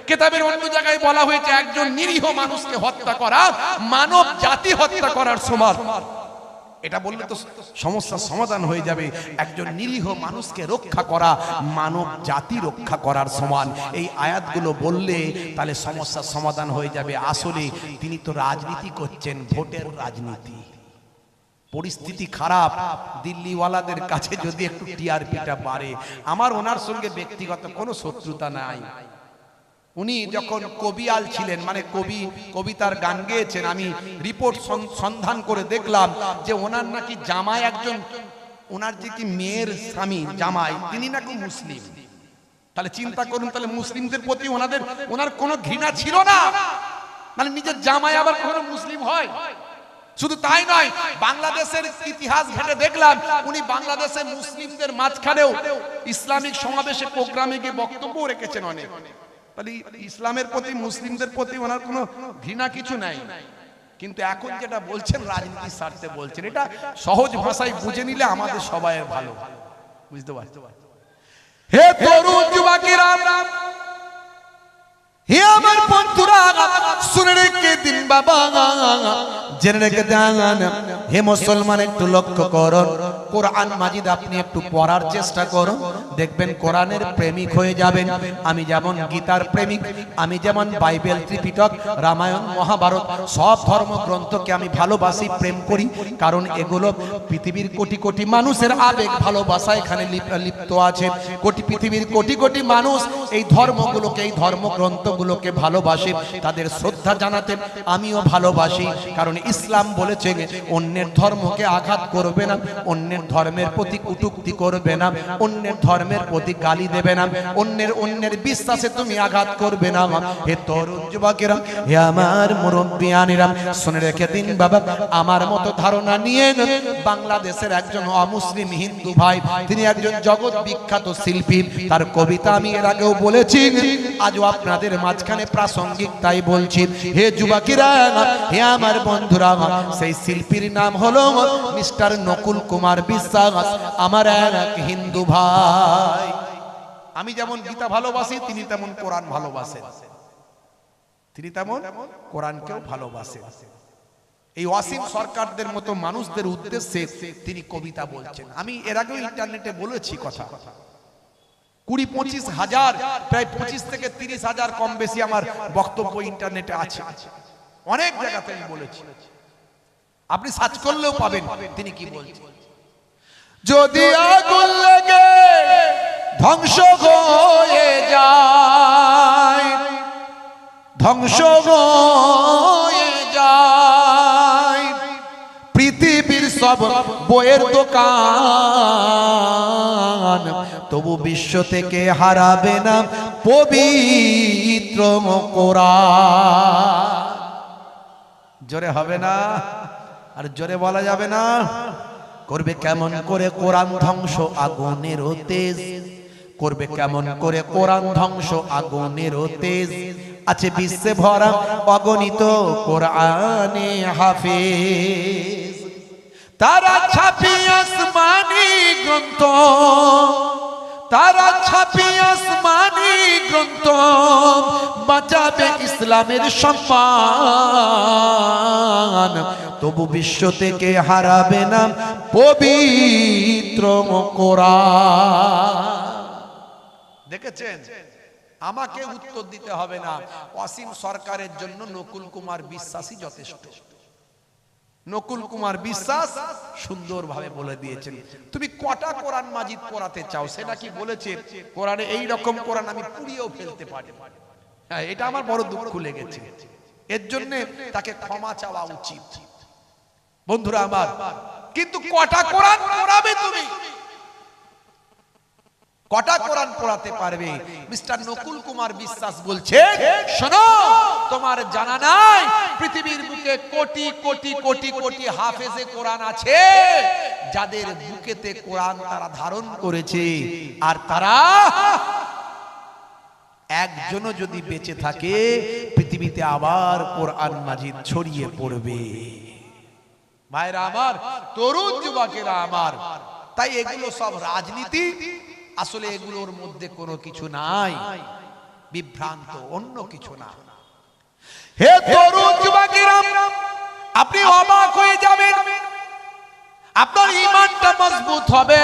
কিতাবের অন্য জায়গায় বলা হয়েছে একজন নিরীহ মানুষকে হত্যা করা মানব জাতি হত্যা করার সমান। এটা বললে তো সমস্যার সমাধান হয়ে যাবে। একজন নিরীহ মানুষকে রক্ষা করা মানব জাতি রক্ষা করার সমান। এই আয়াতগুলো বললে তাহলে সমস্যার সমাধান হয়ে যাবে। আসলে তিনি তো রাজনীতি করছেন, ভোটের রাজনীতি। পরিস্থিতি খারাপ, দিল্লিওয়ালাদের কাছে যদি একটু টিআরপিটা বাড়ে। আমার ওনার সঙ্গে ব্যক্তিগত কোনো শত্রুতা নাই। উনি যখন কবিয়াল ছিলেন, মানে কবিতার গান গেয়েছেন, আমি রিপোর্ট সন্ধান করে দেখলাম যে ওনার নাকি জামাই একজন, ওনার যে কি মেয়ের স্বামী জামাই, তিনি নাকি মুসলিম। তাহলে চিন্তা করুন, তাহলে মুসলিমদের প্রতি ওনার কোনো ঘৃণা ছিল না, মানে নিজের জামাই আবার কখনো মুসলিম হয়? শুধু তাই নয়, বাংলাদেশের ইতিহাস ঘেটে দেখলাম উনি বাংলাদেশে মুসলিমদের মাঝখানেও ইসলামিক সমাবেশে প্রোগ্রামে গিয়ে বক্তব্য রেখেছেন অনেক। তাহলে ইসলামের প্রতি মুসলিমদের প্রতি ওনার কোনো ঘৃণা কিছু নাই। কিন্তু এখন যেটা বলছেন রাজনীতির স্বার্থে বলছেন, এটা সহজ ভাষায় বুঝে নিলে আমাদের সবাইয়ের ভালো। বুঝতে পারছো? হে তরুণ যুবকেরা, হে আমার বন্ধুরা, শুনে রেখে দিন বাবা, জেনে রেখে দেন। হে মুসলমান, একটু লক্ষ্য করুন, কোরআন মাজিদ আপনি একটু পড়ার চেষ্টা করুন, দেখবেন কোরআনের প্রেমিক হয়ে যাবেন। আমি যেমন গীতার প্রেমিক, আমি যেমন বাইবেল, ত্রিপিটক, রামায়ণ, মহাভারত সব ধর্মগ্রন্থকে আমি ভালোবাসি, প্রেম করি। কারণ এগুলো পৃথিবীর কোটি কোটি মানুষের আবেগ ভালোবাসা এখানে লিপ্ত আছে। পৃথিবীর কোটি কোটি মানুষ এই ধর্মগুলোকে, এই ধর্মগ্রন্থগুলোকে ভালোবাসে, তাদের শ্রদ্ধা জানাতে আমিও ভালোবাসি। কারণ ইসলাম বলেছে অন্যের ধর্মকে আঘাত করবে না, অন্যের ধর্মের প্রতি কটূক্তি করবে না, অন্যের ধর্মের প্রতি গালি দেবে না, অন্যের বিশ্বাসে তুমি আঘাত করবে না। হে তরুণ যুবকেরা, হে আমার মুরব্বিয়ানেরা, শুনে রেখে দিন বাবা, আমার মতো ধারণা নিয়ে বাংলাদেশের একজন অমুসলিম হিন্দু ভাই, তিনি একজন জগৎ বিখ্যাত শিল্পী। তার কবিতা আমি এর আগেও বলেছি, আজও আপনাদের মাঝখানে প্রাসঙ্গিক, তাই বলছি। হে যুবকেরা, হে আমার বন্ধুরা, সেই শিল্পীর নাম হলো মিস্টার নকুল কুমার বিশ্বাস, আমার এক হিন্দু ভাই। আমি যেমন গীতা ভালোবাসি, তিনি তেমন কোরআন ভালোবাসেন, তিনি তেমন কোরআনকেও ভালোবাসেন। এই ওয়াসিম সরকারদের মতো মানুষদের উদ্দেশ্যে তিনি কবিতা বলছেন। আমি এর আগেও ইন্টারনেটে বলেছি কথা, 20-25 হাজার, প্রায় 25 থেকে 30 হাজার কম বেশি আমার বক্তব্য ইন্টারনেটে আছে, অনেক জায়গাতে আমি বলেছি, আপনি সার্চ করলেও পাবেন তিনি কি বলছেন। যদি আগুন লেগে ধ্বংস হয়ে যায়, ধ্বংস হয়ে যায় পৃথিবীর সব বইয়ের দোকান, তবু বিশ্ব থেকে হারাবে না পবিত্র কোরআন। জোরে হবে না, আর জোরে বলা যাবে না। করবে কেমন করে কোরআন ধ্বংস আগুনের তেজ, করবে কেমন করে কোরআন ধ্বংস আগুনের তেজ। আছে বিশ্বে ভরা অগণিত কোরআনে হাফেজ, তারা ছাপি আসমানি গ্রন্থ, তারা ছাপি আসমানি গ্রন্থ, বাঁচাবে ইসলামের সম্মান, তবু বিশ্ব থেকে হারাবে না পবিত্র কোরআন। দেখেছেন, আমাকে উত্তর দিতে হবে না, ওয়াসিম সরকারের জন্য নকুল কুমার বিশ্বাসই যথেষ্ট। নকুল কুমার বিশ্বাস সুন্দরভাবে বলে দিয়েছেন, তুমি কটা কোরআন মাজিদ পড়াতে চাও সেটা কি বলেছে। কোরআনে এই রকম কোরআন আমি পুড়িয়েও ফেলতে পারি। হ্যাঁ, এটা আমার বড় দুঃখ লেগেছে, এর জন্য তাকে ক্ষমা চাওয়া উচিত বন্ধুরা আমার। কিন্তু কটা কোরআন পড়াবে তুমি, কটা কোরআন পড়াতে পারবে? মিস্টার নকুল কুমার বিশ্বাস বলছে, শোনো, তোমার জানা নাই পৃথিবীর বুকে কোটি কোটি কোটি কোটি হাফেজে কোরআন আছে, যাদের বুকেতে কোরআন তারা ধারণ করেছে, আর তারা একজনও যদি বেঁচে থাকে পৃথিবীতে আবার কোরআন মাজিদ ছড়িয়ে পড়বে। ভাইরা আমার, তরুণ যুবকেরা আমার, তাই এগুলো সব রাজনীতি, আসলে এগুলোর মধ্যে কোনো কিছু নাই, বিভ্রান্ত, অন্য কিছু না। হে তরুণ যুবকেরা, আপনি অবাক হয়ে যাবেন, আপনার ঈমানটা মজবুত হবে।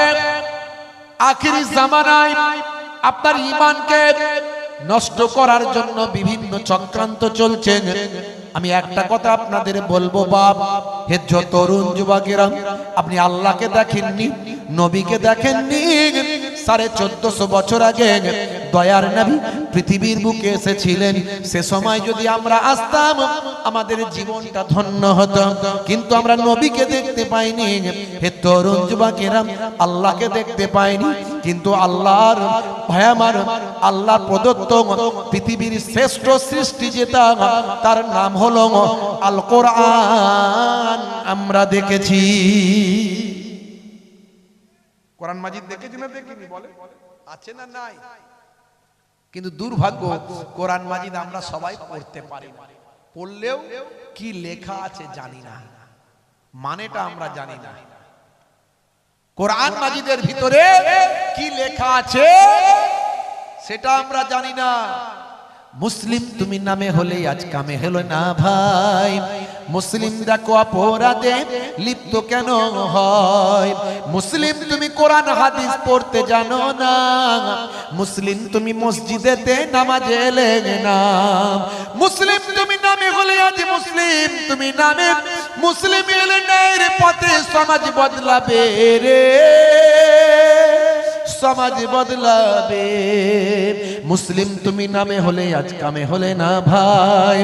আখিরি জামানায় আপনার ঈমানকে নষ্ট করার জন্য বিভিন্ন চক্রান্ত চলছে। আমি একটা কথা আপনাদের বলবো, বাপ, হে তরুণ যুবকেরা, আপনি আল্লাহকে দেখেননি, নবীকে দেখেননি। 1450 বছর আগে দয়ার নবী পৃথিবীর বুকে এসেছিলেন। সে সময় যদি আমরা আসতাম আমাদের জীবনটা ধন্য হতো, কিন্তু আমরা নবীকে দেখতে পাইনি। হে তরুণ যুবকেরা, আল্লাহকে দেখতে পাইনি, কিন্তু আল্লাহর ভাই আমার, আল্লাহ প্রদত্ত পৃথিবীর শ্রেষ্ঠ সৃষ্টি যেটা, তার নাম হলো আল কোরআন, আমরা দেখেছি। কোরআন মাজিদ দেখেছি না দেখিনি? বলে আছে না নাই? কিন্তু দুর্ভাগ্য, কোরআন মাজিদ আমরা সবাই পড়তে পারি না, পড়লেও কি লেখা আছে জানি না, মানেটা আমরা জানি না। কোরআন মাজিদের ভিতরে কি লেখা আছে সেটা আমরা জানি না। মুসলিম তুমি নামে হলে আজ কামে হলো না ভাই, মুসলিম দেখো অপরাধে লিপ্ত কেন হয়? মুসলিম তুমি কোরআন হাদিস পড়তে জানো না, মুসলিম তুমি মসজিদেতে নামাজে এলে না। মুসলিম তুমি নামে হলে আজ মুসলিম তুমি নামে, মুসলিম এলে ন্যায়ের পথে সমাজ বদলাবে রে, সমাজ বদলাবে। মুসলিম তুমি নামে হলে আজ কামে হলে না ভাই,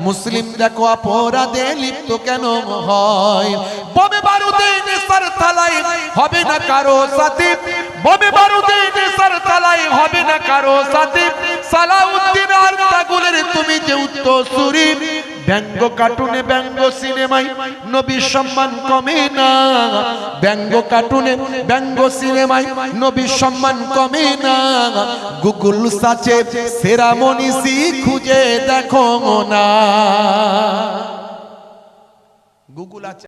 মুসলিম দেখো অপরাধে লিপ্ত কেন হয়? বোমে বারুদে নেশার থালায় হবে না কারো সাথে, বোমে বারুদে নেশার থালায় হবে না কারো সাথে। সালাউদ্দিন আর তাগুলের তুমি যে উত্তরসূরি, ব্যঙ্গ কার্টুনে ব্যঙ্গ সিনেমায় নবীর সম্মান কমে না, ব্যঙ্গ কার্টুনে ব্যঙ্গ সিনেমায় নবীর সম্মান কমে না। গুগল সার্চে সেরা মনীষী খুঁজে দেখো না, গুগল আছে।